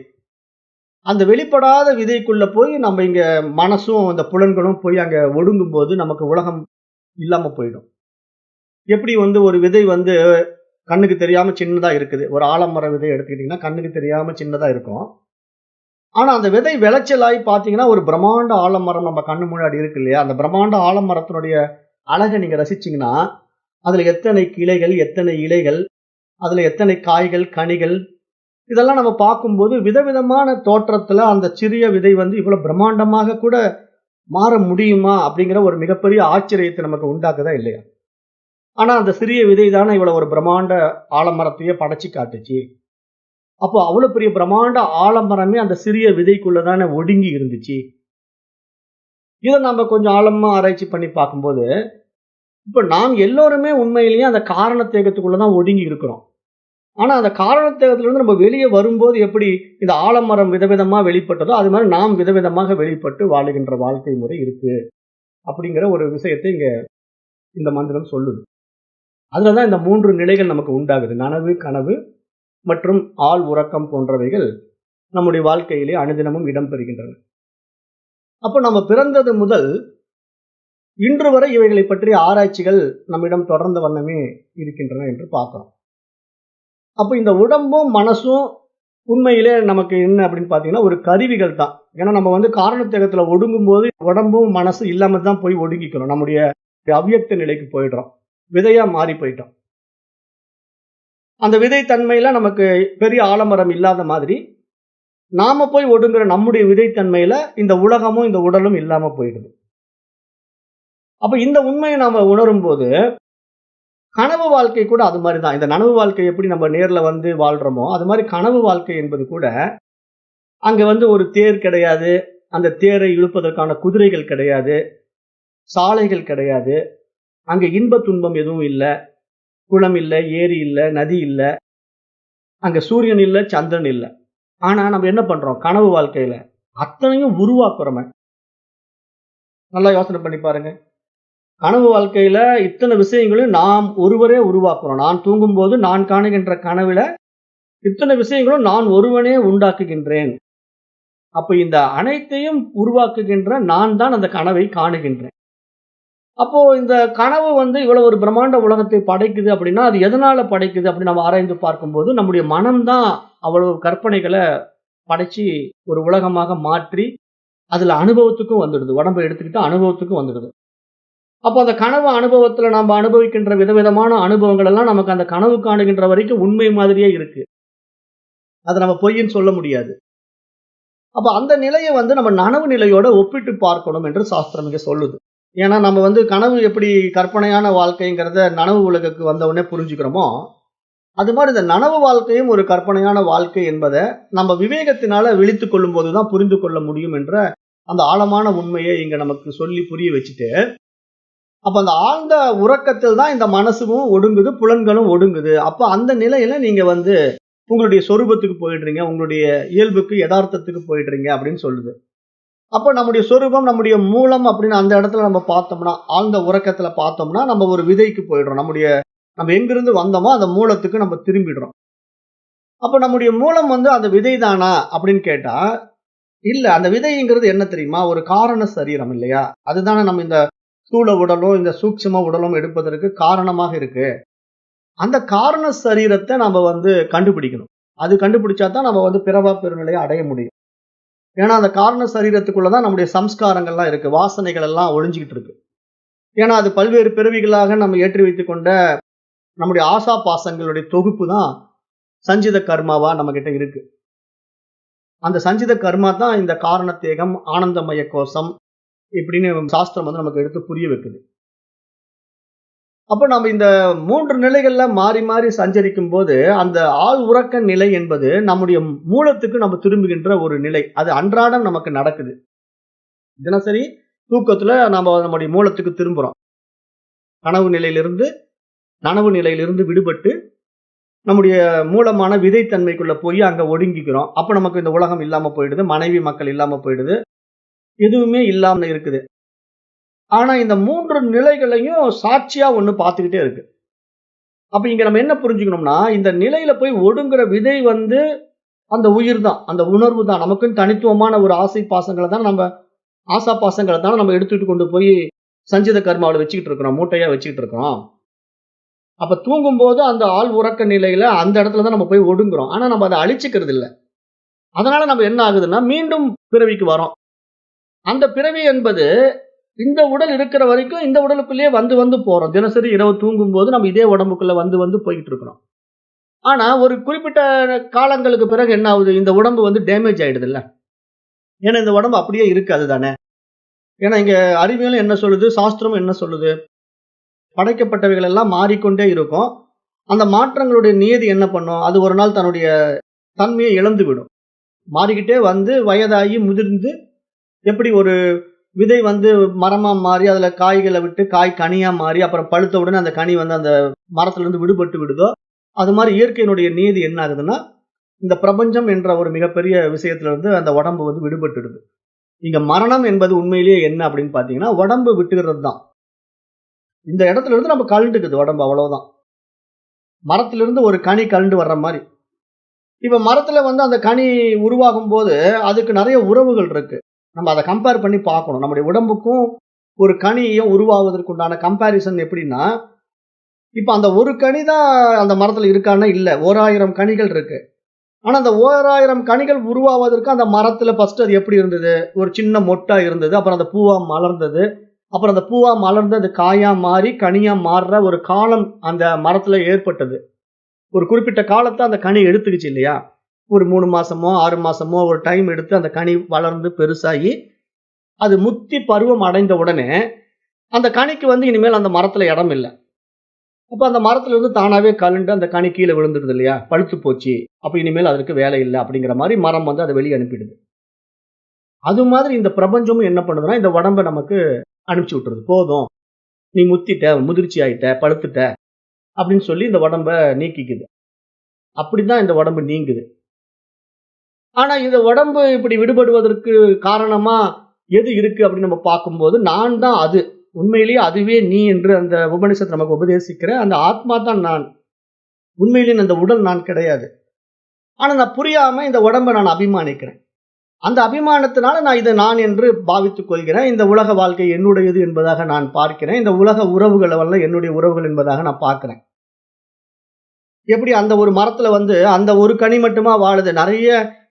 அந்த வெளிப்படாத விதைக்குள்ள போய் நம்ம இங்க மனசும் அந்த புலன்களும் போய் அங்க ஒடுங்கும் போது நமக்கு உலகம் இல்லாம போயிடும். எப்படி ஒரு விதை கண்ணுக்கு தெரியாம சின்னதா இருக்குது. ஒரு ஆலமர விதை எடுத்துக்கிட்டீங்கன்னா கண்ணுக்கு தெரியாம சின்னதா இருக்கும். ஆனா அந்த விதை விளைச்சலாகி பார்த்தீங்கன்னா, ஒரு பிரம்மாண்ட ஆலமரம் நம்ம கண்ணு முன்னாடி இருக்கு இல்லையா? அந்த பிரம்மாண்ட ஆலமரத்தினுடைய அழக நீங்க ரசிச்சீங்கன்னா, அதுல எத்தனை கிளைகள், எத்தனை இலைகள், அதுல எத்தனை காய்கள், கனிகள் இதெல்லாம் நம்ம பார்க்கும்போது விதவிதமான தோற்றத்துல அந்த சிறிய விதை வந்து இவ்வளவு பிரம்மாண்டமாக கூட மாற முடியுமா? அப்படிங்கிற ஒரு மிகப்பெரிய ஆச்சரியத்தை நமக்கு உண்டாக்குதா இல்லையா? ஆனா அந்த சிறிய விதை தானே இவ்வளவு ஒரு பிரம்மாண்ட ஆலமரத்தையே படைச்சு காட்டுச்சு. அப்போ அவ்வளவு பெரிய பிரம்மாண்ட ஆலமரமே அந்த சிறிய விதைக்குள்ள தானே ஒடுங்கி இருந்துச்சு. இத நம்ம கொஞ்சம் ஆழமா ஆராய்ச்சி பண்ணி பார்க்கும்போது, இப்ப நாம் எல்லோருமே உண்மையிலேயே அந்த காரணத்தேகத்துக்குள்ள தான் ஒடுங்கி இருக்கிறோம். ஆனா அந்த காரணத்தேகத்திலிருந்து நம்ம வெளியே வரும்போது எப்படி இந்த ஆலமரம் விதவிதமா வெளிப்பட்டதோ, அது மாதிரி நாம் விதவிதமாக வெளிப்பட்டு வாழுகின்ற வாழ்க்கை முறை இருக்கு. அப்படிங்கிற ஒரு விஷயத்தை இங்க இந்த மந்திரம் சொல்லுது. அதுலதான் இந்த 3 நிலைகள் நமக்கு உண்டாகுது. நனவு, கனவு மற்றும் ஆழ் உறக்கம் போன்றவைகள் நம்முடைய வாழ்க்கையிலே அனுதினமும் இடம்பெறுகின்றன. அப்ப நம்ம பிறந்தது முதல் இன்று வரை இவைகளை பற்றிய ஆராய்ச்சிகள் நம்மிடம் தொடர்ந்த வண்ணமே இருக்கின்றன என்று பார்க்கிறோம். அப்ப இந்த உடம்பும் மனசும் உண்மையிலே நமக்கு என்ன அப்படின்னு பாத்தீங்கன்னா ஒரு கருவிகள் தான். ஏன்னா நம்ம வந்து காரணத்தேகத்துல ஒடுங்கும் போது உடம்பும் மனசு இல்லாம தான் போய் ஒடுங்கிக்கிறோம். நம்முடைய அவ்வியக்த நிலைக்கு போயிடுறோம். விதையா மாறி போயிட்டோம். அந்த விதை தன்மையில நமக்கு பெரிய ஆலமரம் இல்லாத மாதிரி நாம போய் ஒடுங்குற நம்முடைய விதைத்தன்மையில இந்த உலகமும் இந்த உடலும் இல்லாம போயிடுது. அப்ப இந்த உண்மையை நாம உணரும் போது கனவு வாழ்க்கை கூட அது மாதிரிதான். இந்த நனவு வாழ்க்கை எப்படி நம்ம நேர்ல வந்து வாழ்றோமோ அது மாதிரி கனவு வாழ்க்கை என்பது கூட அங்க வந்து ஒரு தேர் கிடையாது, அந்த தேரை இழுப்பதற்கான குதிரைகள் கிடையாது, சாலைகள் கிடையாது, அங்க இன்ப துன்பம் எதுவும் இல்ல, குளம் இல்ல, ஏரி இல்ல, நதி இல்ல, அங்க சூரியன் இல்ல, சந்திரன் இல்ல. ஆனா நம்ம என்ன பண்றோம் கனவு வாழ்க்கையில அத்தனையும் உருவாக்குறோம். நல்லா யோசனை பண்ணி பாருங்க. கனவு வாழ்க்கையில இத்தனை விஷயங்களையும் நாம் ஒருவரே உருவாக்குறோம். நான் தூங்கும் போது நான் காணுகின்ற கனவுல இத்தனை விஷயங்களும் நான் ஒருவனே உண்டாக்குகின்றேன். அப்ப இந்த அனைத்தையும் உருவாக்குகின்ற நான் தான் அந்த கனவை காணுகின்றேன். அப்போ இந்த கனவு வந்து இவ்வளவு ஒரு பிரம்மாண்ட உலகத்தை படைக்குது அப்படின்னா அது எதனால படைக்குது அப்படின்னு நம்ம ஆராய்ந்து பார்க்கும்போது நம்முடைய மனம்தான் அவ்வளவு கற்பனைகளை படைச்சு ஒரு உலகமாக மாற்றி அதுல அனுபவத்துக்கும் வந்துடுது. உடம்பை எடுத்துக்கிட்டு அனுபவத்துக்கும் வந்துடுது. அப்ப அந்த கனவு அனுபவத்துல நம்ம அனுபவிக்கின்ற விதவிதமான அனுபவங்கள் எல்லாம் நமக்கு அந்த கனவு காணுகின்ற வரைக்கும் உண்மை மாதிரியே இருக்கு. அதை நம்ம பொய்ன்னு சொல்ல முடியாது. அப்ப அந்த நிலையை வந்து நம்ம நனவு நிலையோட ஒப்பிட்டு பார்க்கணும் என்று சாஸ்திரம் இங்க சொல்லுது. ஏன்னா நம்ம வந்து கனவு எப்படி கற்பனையான வாழ்க்கைங்கிறத நனவு உலகுக்கு வந்த உடனே புரிஞ்சுக்கிறோமோ அது மாதிரி இந்த நனவு வாழ்க்கையும் ஒரு கற்பனையான வாழ்க்கை என்பதை நம்ம விவேகத்தினால விழித்துக் கொள்ளும் போதுதான் புரிந்து கொள்ள முடியும் என்ற அந்த ஆழமான உண்மையை இங்க நமக்கு சொல்லி புரிய வச்சுட்டு அப்ப அந்த ஆழ்ந்த உறக்கத்தில் தான் இந்த மனசும் ஒடுங்குது, புலன்களும் ஒடுங்குது. அப்ப அந்த நிலையில நீங்க வந்து உங்களுடைய சொரூபத்துக்கு போயிடுறீங்க, உங்களுடைய இயல்புக்கு யதார்த்தத்துக்கு போயிடுறீங்க அப்படின்னு சொல்லுது. அப்ப நம்முடைய சொரூபம், நம்முடைய மூலம் அப்படின்னு அந்த இடத்துல நம்ம பார்த்தோம்னா, ஆழ்ந்த உறக்கத்துல பார்த்தோம்னா நம்ம ஒரு விதைக்கு போயிடுறோம். நம்ம எங்கிருந்து வந்தோமோ அந்த மூலத்துக்கு நம்ம திரும்பிடுறோம். அப்ப நம்முடைய மூலம் வந்து அந்த விதை தானா அப்படின்னு கேட்டா இல்ல. அந்த விதைங்கிறது என்ன தெரியுமா? ஒரு காரண சரீரம் இல்லையா? அதுதானே நம்ம இந்த ஸ்தூல உடலும் இந்த சூட்சும உடலும் எடுப்பதற்கு காரணமாக இருக்கு. அந்த காரண சரீரத்தை நம்ம வந்து கண்டுபிடிக்கணும். அது கண்டுபிடிச்சா தான் நம்ம வந்து பிறவா பெருநிலையை அடைய முடியும். ஏன்னா அந்த காரண சரீரத்துக்குள்ளதான் நம்முடைய சம்ஸ்காரங்கள்லாம் இருக்கு, வாசனைகள் எல்லாம் ஒளிஞ்சுக்கிட்டு இருக்கு. ஏன்னா அது பல்வேறு பிறவிகளாக நம்ம ஏற்றி வைத்துக் கொண்ட நம்முடைய ஆசா பாசங்களுடைய தொகுப்பு தான் சஞ்சித கர்மாவா நம்ம கிட்ட இருக்கு. அந்த சஞ்சித கர்மா தான் இந்த காரணத்தேகம், ஆனந்தமய கோஷம் இப்படின்னு சாஸ்திரம் வந்து நமக்கு எடுத்து புரிய வைக்குது. அப்ப நம்ம இந்த 3 நிலைகள்ல மாறி மாறி சஞ்சரிக்கும் போது அந்த ஆள் உறக்க நிலை என்பது நம்முடைய மூலத்துக்கு நம்ம திரும்புகின்ற ஒரு நிலை. அது அன்றாடம் நமக்கு நடக்குது. தினசரி தூக்கத்துல நம்ம நம்முடைய மூலத்துக்கு திரும்புறோம். கனவு நிலையிலிருந்து நனவு நிலையிலிருந்து விடுபட்டு நம்முடைய மூலமான விதைத்தன்மைக்குள்ள போய் அங்க ஒடுங்கிக்கிறோம். அப்ப நமக்கு இந்த உலகம் இல்லாம போயிடுது, மனைவி மக்கள் இல்லாம போயிடுது, எதுவுமே இல்லாம இருக்குது. ஆனா இந்த 3 நிலைகளையும் சாட்சியா ஒண்ணு பார்த்துக்கிட்டே இருக்கு. அப்ப இங்க நம்ம என்ன புரிஞ்சுக்கணும்னா இந்த நிலையில போய் ஒடுங்குற விதை வந்து அந்த உயிர் தான், அந்த உணர்வு தான். நமக்குன்னு தனித்துவமான ஒரு ஆசை பாசங்களை தான் நம்ம ஆசா பாசங்களை தான் நம்ம எடுத்துட்டு கொண்டு போய் சஞ்சித கர்மாவில வச்சுக்கிட்டு இருக்கிறோம், மூட்டையா வச்சுக்கிட்டு இருக்கிறோம். அப்ப தூங்கும் போது அந்த ஆள் உறக்க நிலையில அந்த இடத்துல தான் நம்ம போய் ஒடுங்குறோம். ஆனா நம்ம அதை அழிச்சுக்கிறது இல்லை. அதனால நம்ம என்ன ஆகுதுன்னா மீண்டும் பிறவிக்கு வரோம். அந்த பிறவி என்பது இந்த உடல் இருக்கிற வரைக்கும் இந்த உடலுக்குள்ளேயே வந்து வந்து போறோம். தினசரி இரவு தூங்கும்போது நம்ம இதே உடம்புக்குள்ள வந்து வந்து போயிட்டு இருக்கிறோம். ஆனா ஒரு குறிப்பிட்ட காலங்களுக்கு பிறகு என்ன ஆகுது? இந்த உடம்பு வந்து டேமேஜ் ஆயிடுதுல்ல. ஏன்னா இந்த உடம்பு அப்படியே இருக்காது தானே. ஏன்னா இங்க அறிவியலும் என்ன சொல்லுது, சாஸ்திரமும் என்ன சொல்லுது? படைக்கப்பட்டவைகள் எல்லாம் மாறிக்கொண்டே இருக்கும். அந்த மாற்றங்களுடைய நியதி என்ன பண்ணும்? அது ஒரு நாள் தன்னுடைய தன்மையை இழந்து விடும். மாறிக்கிட்டே வந்து வயதாகி முதிர்ந்து எப்படி ஒரு விதை வந்து மரமா மாறி அதுல காய்களை விட்டு காய் கனியா மாறி அப்புறம் பழுத்த உடனே அந்த கனி வந்து அந்த மரத்துல இருந்து விடுபட்டு விடுதோ, அது மாதிரி இயற்கையினுடைய நியதி என்ன ஆகுதுன்னா, இந்த பிரபஞ்சம் என்ற ஒரு மிகப்பெரிய விஷயத்துல இருந்து அந்த உடம்பு வந்து விடுபட்டுடுது. இங்க மரணம் என்பது உண்மையிலேயே என்ன அப்படின்னு பாத்தீங்கன்னா, உடம்பு விட்டுகிறது தான். இந்த இடத்துல இருந்து நம்ம கழண்டுக்குது உடம்பு அவ்வளவுதான். மரத்திலிருந்து ஒரு கனி கழண்டு வர்ற மாதிரி. இப்ப மரத்துல வந்து அந்த கனி உருவாகும் போது அதுக்கு நிறைய உறவுகள் இருக்கு. நம்ம அதை கம்பேர் பண்ணி பார்க்கணும். நம்முடைய உடம்புக்கும் ஒரு கனியும் உருவாவதற்கு உண்டான கம்பேரிசன் எப்படின்னா, இப்ப அந்த ஒரு கனி தான் அந்த மரத்துல இருக்கான்னா இல்ல. 1000 கனிகள் இருக்கு. ஆனா அந்த 1000 கனிகள் உருவாவதற்கு அந்த மரத்துல ஃபர்ஸ்ட் அது எப்படி இருந்தது? ஒரு சின்ன மொட்டா இருந்தது. அப்புறம் அந்த பூவா மலர்ந்தது. அப்புறம் அந்த பூவா மலர்ந்து அது காயா மாறி, கனியா மாறுற ஒரு காலம் அந்த மரத்துல ஏற்பட்டது. ஒரு குறிப்பிட்ட காலத்த அந்த கனி எடுத்துக்கிச்சு இல்லையா? ஒரு 3 மாசமோ, 6 மாசமோ ஒரு டைம் எடுத்து அந்த கனி வளர்ந்து பெருசாகி, அது முத்தி பருவம் அடைந்த உடனே, அந்த கனிக்கு வந்து இனிமேல் அந்த மரத்துல இடம் இல்ல. அப்ப அந்த மரத்துல இருந்து தானாவே கழண்டு அந்த கனி கீழ விழுந்துருது இல்லையா? பழுத்து போச்சு. அப்ப இனிமேல் அதற்கு வேலை இல்ல அப்படிங்கிற மாரி மரம் வந்து அத வெளிய அனுப்பிடுது. அது மாதிரி இந்த பிரபஞ்சமும் என்ன பண்ணுதுன்னா, இந்த உடம்ப நமக்கு அனுப்பிச்சு விட்டுருது. போதும். நீ முத்திட்ட, முதிர்ச்சி ஆயிட்ட, பழுத்துட்ட அப்படின்னு சொல்லி இந்த உடம்ப நீக்கிக்குது. அப்படிதான் இந்த உடம்பு நீங்குது. ஆனா இந்த உடம்பு இப்படி விடுபடுவதற்கு காரணமா எது இருக்கு அப்படின்னு நம்ம பார்க்கும்போது, நான் தான் அது. உண்மையிலேயே அதுவே நீ என்று அந்த உபனிஷத் நமக்கு உபதேசிக்கிற அந்த ஆத்மா தான் நான். உண்மையிலேயே அந்த உடல் நான் கிடையாது. ஆனா நான் புரியாம இந்த உடம்ப நான் அபிமானிக்கிறேன். அந்த அபிமானத்தினால நான் இத நான் என்று பாவித்துக் கொள்கிறேன். இந்த உலக வாழ்க்கை என்னுடையது என்பதாக நான் பார்க்கிறேன். இந்த உலக உறவுகள் எல்லாம் என்னுடைய உறவுகள் என்பதாக நான் பார்க்கிறேன். எப்படி அந்த ஒரு மரத்துல வந்து அந்த ஒரு கனி மட்டுமா வாழுது? நெறைய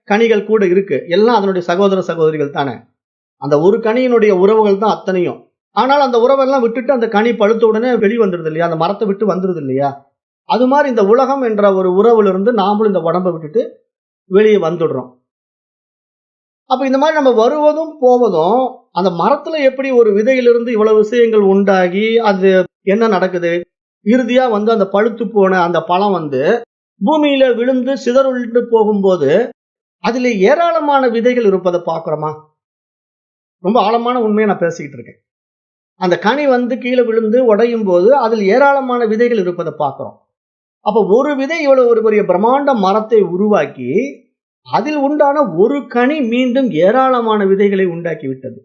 கனிகள் கூட இருக்கு. எல்லாம் அதனுடைய சகோதர, சகோதரிகள் தானே. அந்த ஒரு கனியினுடைய உறவுகள் தான் அத்தனையும். ஆனால் அந்த உறவெல்லாம் விட்டுட்டு அந்த கனி பழுத்த உடனே வெளி வந்துருது இல்லையா? அந்த மரத்த விட்டு வந்துருது இல்லையா? அது மாரி இந்த உலகம் என்ற ஒரு உறவுல நாமளும் இந்த உடம்ப விட்டுட்டு வெளிய வந்துடுறோம். அப்ப இந்த மாரி நம்ம வருவதும், போவதும் அந்த மரத்துல எப்படி ஒரு விதையிலிருந்து இவ்வளவு விஷயங்கள் உண்டாகி, அது என்ன நடக்குது? இறுதியா வந்து அந்த பழுத்து போன அந்த பழம் வந்து பூமியில விழுந்து சிதறுண்டு போகும்போது, அதிலே ஏராளமான விதைகள் இருப்பத பார்க்கிறோமா? ரொம்ப ஆழமான உண்மைய நான் பேசிக்கிட்டு இருக்கேன். அந்த கனி வந்து கீழ விழுந்து உடையும்போது, அதில் ஏராளமான விதைகள் இருப்பத பார்க்கிறோம். அப்ப ஒரு விதை இவ்வளவு ஒரு பெரிய பிரம்மாண்ட மரத்தை உருவாக்கி, அதில் உண்டான ஒரு கனி மீண்டும் ஏராளமான விதைகளை உண்டாக்கி விட்டது.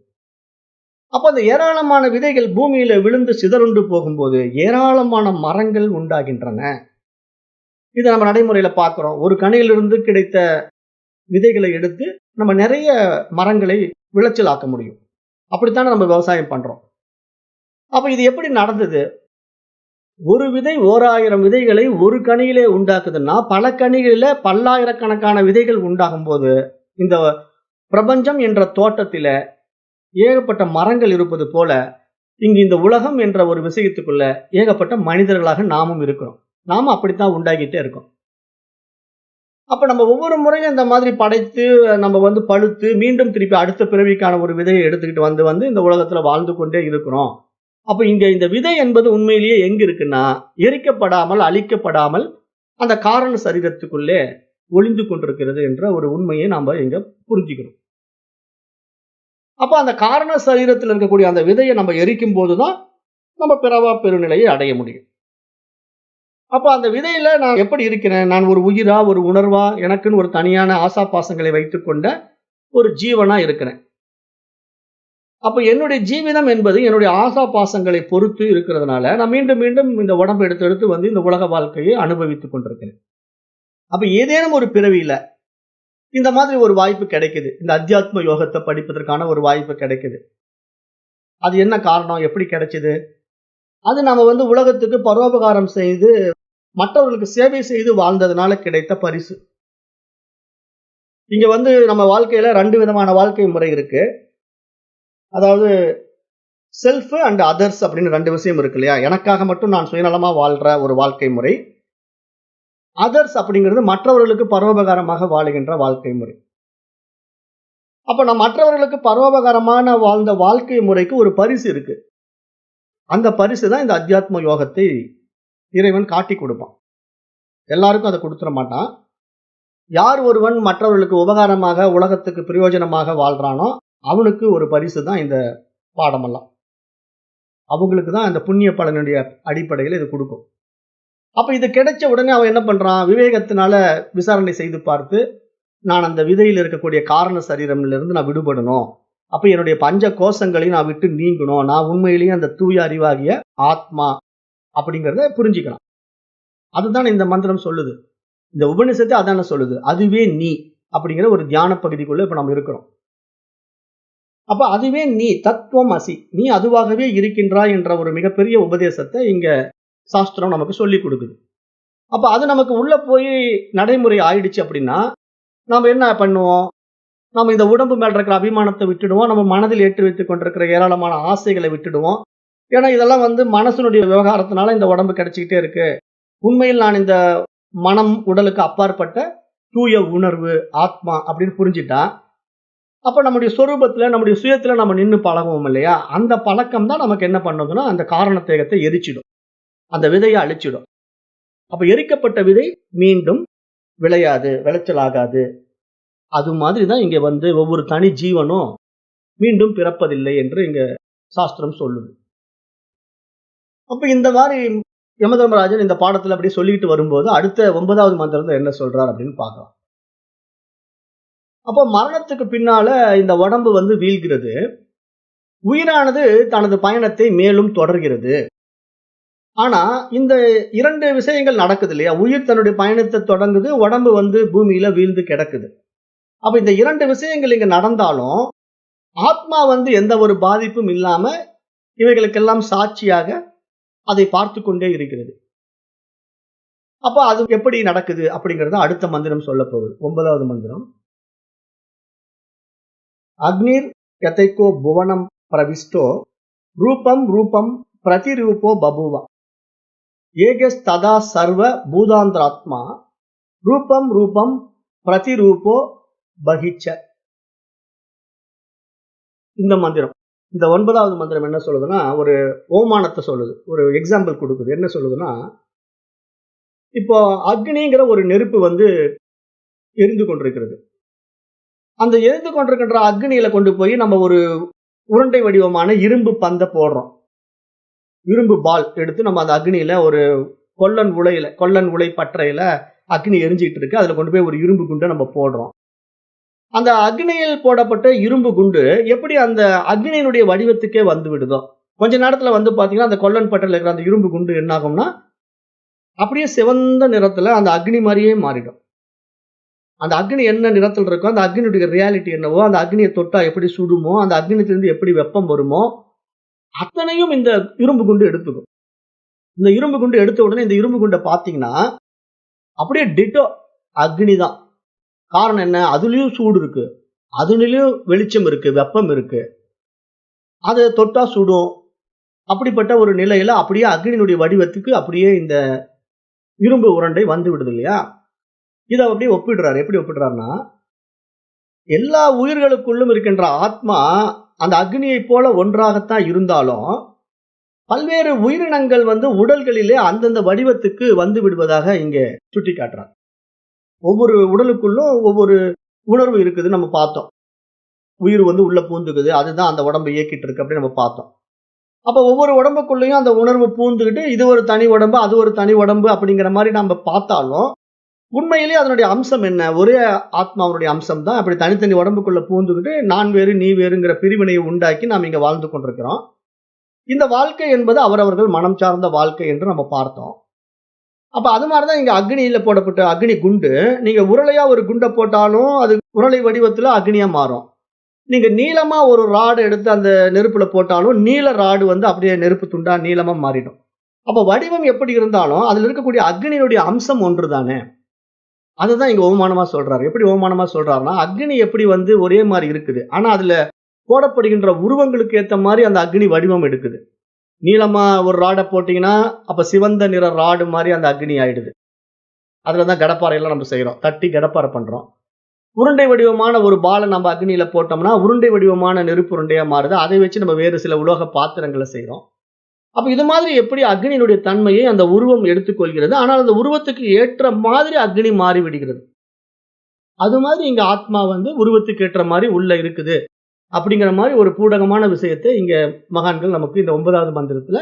அப்ப அந்த ஏராளமான விதைகள் பூமியில விழுந்து சிதறுண்டு போகும்போது, ஏராளமான மரங்கள் உண்டாகின்றன. இத நம்ம நடைமுறையில பார்க்கிறோம். ஒரு கனியிலிருந்து கிடைத்த விதைகளை எடுத்து, நம்ம நெறைய மரங்களை விளைச்சலாக்க முடியும். அப்படித்தானே நம்ம விவசாயம் பண்றோம். அப்ப இது எப்படி நடந்தது? ஒரு விதை 1000 விதைகளை ஒரு கனியிலே உண்டாக்குதுன்னா, பல கனிகளில பல்லாயிரக்கணக்கான விதைகள் உண்டாகும்போது, இந்த பிரபஞ்சம் என்ற தோட்டத்தில ஏகப்பட்ட மரங்கள் இருப்பது போல, இங்கு இந்த உலகம் என்ற ஒரு விஷயத்துக்குள்ள ஏகப்பட்ட மனிதர்களாக நாமும் இருக்கிறோம். நாமும் அப்படித்தான் உண்டாகிட்டே இருக்கோம். அப்ப நம்ம ஒவ்வொரு முறையும் இந்த மாதிரி படைத்து, நம்ம வந்து பழுத்து, மீண்டும் திருப்பி அடுத்த பிறவிக்கான ஒரு விதையை எடுத்துக்கிட்டு வந்து வந்து இந்த உலகத்துல வாழ்ந்து கொண்டே இருக்கிறோம். அப்ப இங்க இந்த விதை என்பது உண்மையிலேயே எங்க இருக்குன்னா, எரிக்கப்படாமல், அழிக்கப்படாமல் அந்த காரண சரீரத்துக்குள்ளே ஒளிந்து கொண்டிருக்கிறது என்ற ஒரு உண்மையை நாம இங்க புரிஞ்சுக்கிறோம். அப்ப அந்த காரண சரீரத்தில் இருக்கக்கூடிய அந்த விதையை நம்ம எரிக்கும் போதுதான் நம்ம பிறவா பெருநிலையை அடைய முடியும். அப்ப அந்த விதையில நான் எப்படி இருக்கிறேன்? நான் ஒரு உயிரா, ஒரு உணர்வா, எனக்குன்னு ஒரு தனியான ஆசாபாசங்களை வைத்துக்கொண்ட ஒரு ஜீவனா இருக்கிறேன். அப்ப என்னுடைய ஜீவிதம் என்பது என்னுடைய ஆசாபாசங்களை பொறுத்து இருக்கிறதுனால, நான் மீண்டும் மீண்டும் இந்த உடம்பை எடுத்து எடுத்து வந்து இந்த உலக வாழ்க்கையை அனுபவித்துக் கொண்டிருக்கிறேன். அப்ப ஏதேனும் ஒரு பிறவியில இந்த மாதிரி ஒரு வாய்ப்பு கிடைக்குது. இந்த அத்தியாத்ம யோகத்தை படிப்பதற்கான ஒரு வாய்ப்பு கிடைக்குது. அது என்ன காரணம்? எப்படி கிடைச்சது? அது நாம வந்து உலகத்துக்கு பரோபகாரம் செய்து, மற்றவர்களுக்கு சேவை செய்து வாழ்ந்ததுனால கிடைத்த பரிசு. இங்க வந்து நம்ம வாழ்க்கையில 2 விதமான வாழ்க்கை முறை இருக்கு. அதாவது செல்ஃப் அண்ட் அதர்ஸ் அப்படின்னு 2 விஷயம் இருக்கு இல்லையா? எனக்காக மட்டும் நான் சுயநலமா வாழ்ற ஒரு வாழ்க்கை முறை. அதர்ஸ் அப்படிங்கிறது மற்றவர்களுக்கு பரோபகாரமாக வாழுகின்ற வாழ்க்கை முறை. அப்ப நான் மற்றவர்களுக்கு பரோபகாரமான வாழ்ந்த வாழ்க்கை முறைக்கு ஒரு பரிசு இருக்கு. அந்த பரிசு தான் இந்த அத்தியாத்ம யோகத்தை இறைவன் காட்டி கொடுப்பான். எல்லாருக்கும் அதை கொடுத்துட மாட்டான். யார் ஒருவன் மற்றவர்களுக்கு உபகாரமாக உலகத்துக்கு பிரயோஜனமாக வாழ்றானோ அவனுக்கு ஒரு பரிசு தான் இந்த பாடமெல்லாம். அவங்களுக்கு தான் இந்த புண்ணிய பலனுடைய அடிப்படையில் இது கொடுக்கும். அப்ப இது கிடைச்ச உடனே அவன் என்ன பண்றான்? விவேகத்தினால விசாரணை செய்து பார்த்து, நான் அந்த விதையில் இருக்கக்கூடிய காரண சரீரமிலிருந்து நான் விடுபடணும். அப்ப என்னுடைய பஞ்ச கோஷங்களையும் நான் விட்டு நீங்கணும். நான் உண்மையிலேயே அந்த தூய அறிவாகிய ஆத்மா அப்படிங்கிறத புரிஞ்சுக்கலாம். அதுதான் இந்த மந்திரம் சொல்லுது. இந்த உபநிஷத்து அதான சொல்லுது. அதுவே நீ அப்படிங்கிற ஒரு தியான பகுதிக்குள்ள இப்ப நம்ம இருக்கிறோம். அப்ப அதுவே நீ, தத்துவம் அசி, நீ அதுவாகவே இருக்கின்றாய் என்ற ஒரு மிகப்பெரிய உபதேசத்தை இங்க சாஸ்திரம் நமக்கு சொல்லி கொடுக்குது. அப்ப அது நமக்கு உள்ள போய் நடைமுறை ஆயிடுச்சு அப்படின்னா நாம என்ன பண்ணுவோம்? நம்ம இந்த உடம்பு மேல இருக்கிற அபிமானத்தை விட்டுடுவோம். நம்ம மனதில் ஏற்றி வைத்துக் கொண்டிருக்கிற ஏராளமான ஆசைகளை விட்டுடுவோம். ஏன்னா இதெல்லாம் வந்து மனசனுடைய விவகாரத்தினால இந்த உடம்பு கிடைச்சிக்கிட்டே இருக்கு. உண்மையில் நான் இந்த மனம் உடலுக்கு அப்பாற்பட்ட தூய உணர்வு ஆத்மா அப்படின்னு புரிஞ்சுட்டா, அப்ப நம்முடைய சொரூபத்துல நம்முடைய சுயத்துல நம்ம நின்று பழகுவோம் இல்லையா? அந்த பழக்கம் தான் நமக்கு என்ன பண்ணுதுன்னா அந்த காரண தேகத்தை எரிச்சிடும், அந்த விதையை அழிச்சிடும். அப்ப எரிக்கப்பட்ட விதை மீண்டும் விளையாது, விளைச்சலாகாது. அது மாதிரிதான் இங்க வந்து ஒவ்வொரு தனி ஜீவனும் மீண்டும் பிறப்பதில்லை என்று இங்க சாஸ்திரம் சொல்லுது. அப்ப இந்த மாதிரி யமதர்மராஜன் இந்த பாடத்துல அப்படி சொல்லிட்டு வரும்போது அடுத்த 9வது மந்திரத்துல என்ன சொல்றார் அப்படின்னு பார்க்கலாம். அப்போ மரணத்துக்கு பின்னால இந்த உடம்பு வந்து வீழ்கிறது. உயிரானது தனது பயணத்தை மேலும் தொடர்கிறது. ஆனா இந்த 2 விஷயங்கள் நடக்குது இல்லையா? உயிர் தன்னுடைய பயணத்தை தொடங்குது, உடம்பு வந்து பூமியில வீழ்ந்து கிடக்குது. அப்ப இந்த 2 விஷயங்கள் இங்க நடந்தாலும் ஆத்மா வந்து எந்த ஒரு பாதிப்பும் இல்லாம இவைகளுக்கெல்லாம் சாட்சியாக அதை பார்த்து கொண்டே இருக்கிறது. அப்ப அது எப்படி நடக்குது அப்படிங்கறத அடுத்த மந்திரம் சொல்ல போகுது. 9வது மந்திரம். அக்னிர் யதைக்கோ புவனம் பிரவிஷ்டோ ரூபம் ரூபம் பிரதிரூபோ பபுவ ஏகஸ் ததா சர்வ பூதாந்திராத்மா ரூபம் ரூபம் பிரதிரூபோ பகிச்ச. இந்த மந்திரம், இந்த 9வது மந்திரம் என்ன சொல்லுதுன்னா ஒரு ஓமானத்தை சொல்லுது, ஒரு எக்ஸாம்பிள் கொடுக்குது. என்ன சொல்லுதுன்னா, இப்போ அக்னிங்கிற ஒரு நெருப்பு வந்து எரிந்து கொண்டிருக்கிறது. அந்த எரிந்து கொண்டிருக்கின்ற அக்னியில கொண்டு போய் நம்ம ஒரு உருண்டை வடிவமான இரும்பு பந்தை போடுறோம். இரும்பு பால் எடுத்து நம்ம அந்த அக்னியில ஒரு கொல்லன் உலை பற்றையில அக்னி எரிஞ்சிட்டு இருக்கு, அதுல கொண்டு போய் ஒரு இரும்பு குண்டை நம்ம போடுறோம். அந்த அக்னியில் போடப்பட்ட இரும்பு குண்டு எப்படி அந்த அக்னியினுடைய வடிவத்துக்கே வந்து விடுதோ, கொஞ்ச நேரத்துல வந்து பாத்தீங்கன்னா அந்த கொல்லன் பட்டையில இருக்கிற அந்த இரும்பு குண்டு என்ன ஆகும்னா அப்படியே சிவந்த நிறத்துல அந்த அக்னி மாதிரியே மாறிடும். அந்த அக்னி என்ன நிறத்தில் இருக்கோ, அந்த அக்னியுடைய ரியாலிட்டி என்னவோ, அந்த அக்னியை தொட்டா எப்படி சுடுமோ, அந்த அக்னியிலிருந்து எப்படி வெப்பம் வருமோ அத்தனையும் இந்த இரும்பு குண்டு எடுத்துக்கும். இந்த இரும்பு குண்டு எடுத்த உடனே இந்த இரும்பு குண்டை பாத்தீங்கன்னா அப்படியே டிட்டோ அக்னி தான். காரணம் என்ன? அதுலயும் சூடு இருக்கு, அதுலயும் வெளிச்சம் இருக்கு, வெப்பம் இருக்கு, அதை தொட்டா சுடும். அப்படிப்பட்ட ஒரு நிலையில அப்படியே அக்னியினுடைய வடிவத்துக்கு அப்படியே இந்த இரும்பு உருண்டை வந்து விடுது இல்லையா? இதை அப்படியே ஒப்பிடுறாரு. எப்படி ஒப்பிடுறாருன்னா, எல்லா உயிர்களுக்குள்ளும் இருக்கின்ற ஆத்மா அந்த அக்னியை போல ஒன்றாகத்தான் இருந்தாலும் பல்வேறு உயிரினங்கள் வந்து உடல்களிலே அந்தந்த வடிவத்துக்கு வந்து விடுவதாக இங்க சுட்டி காட்டுறார். ஒவ்வொரு உடலுக்குள்ளும் ஒவ்வொரு உணர்வு இருக்குது நம்ம பார்த்தோம். உயிர் வந்து உள்ள பூந்துக்குது, அதுதான் அந்த உடம்பை இயக்கிட்டு இருக்கு அப்படின்னு நம்ம பார்த்தோம். அப்ப ஒவ்வொரு உடம்புக்குள்ளேயும் அந்த உணர்வு பூந்துக்கிட்டு இது ஒரு தனி உடம்பு, அது ஒரு தனி உடம்பு அப்படிங்கிற மாதிரி நம்ம பார்த்தாலும் உண்மையிலேயே அதனுடைய அம்சம் என்ன? ஒரே ஆத்மாவுடைய அம்சம் தான். அப்படி தனித்தனி உடம்புக்குள்ள பூந்துக்கிட்டு நான் வேறு நீ வேறுங்கிற பிரிவினையை உண்டாக்கி நாம் இங்க வாழ்ந்து கொண்டிருக்கிறோம். இந்த வாழ்க்கை என்பது அவரவர்கள் மனம் சார்ந்த வாழ்க்கை என்று நம்ம பார்த்தோம். அப்ப அது மாதிரிதான் இங்க அக்னியில போடப்பட்ட அக்னி குண்டு, நீங்க உருளையா ஒரு குண்டை போட்டாலும் அது உருளை வடிவத்துல அக்னியா மாறும். நீங்க நீளமா ஒரு ராடு எடுத்து அந்த நெருப்புல போட்டாலும் நீல ராடு வந்து அப்படியே நெருப்பு துண்டா நீளமா மாறிடும். அப்ப வடிவம் எப்படி இருந்தாலும் அதுல இருக்கக்கூடிய அக்னியினுடைய அம்சம் ஒன்று தானே. அதுதான் இங்க ஓமானமா சொல்றாரு. எப்படி ஓமானமா சொல்றாருன்னா, அக்னி எப்படி வந்து ஒரே மாரி இருக்குது. ஆனா அதுல போடப்படுகின்ற உருவங்களுக்கு ஏத்த மாரி அந்த அக்னி வடிவம் எடுக்குது. நீளமா ஒரு ராட போட்டீங்கன்னா, அப்ப சிவந்த நிற ராடு மாரி அந்த அக்னி ஆயிடுது. அதுல தான் கடப்பாரைலாம் நம்ம செய்றோம். தட்டி கடப்பாரை பண்றோம். உருண்டை வடிவமான ஒரு பால நம்ம அக்னியில போட்டோம்னா, உருண்டை வடிவமான நெருப்பு உருண்டையா மாறுது. அதை வச்சு நம்ம வேறு சில உலோக பாத்திரங்கள செய்றோம். அப்ப இது மாதிரி எப்படி அக்னியினுடைய தன்மையை அந்த உருவம் எடுத்துக்கொள்கிறது. ஆனால் அந்த உருவத்துக்கு ஏற்ற மாதிரி அக்னி மாறி விடுகிறது. அது மாதிரி இங்க ஆத்மா வந்து உருவத்துக்கு ஏற்ற மாரி உள்ள இருக்குது. அப்படிங்கிற மாரி ஒரு பூடகமான விஷயத்தை இங்க மகான்கள் நமக்கு இந்த 9வது மந்திரத்துல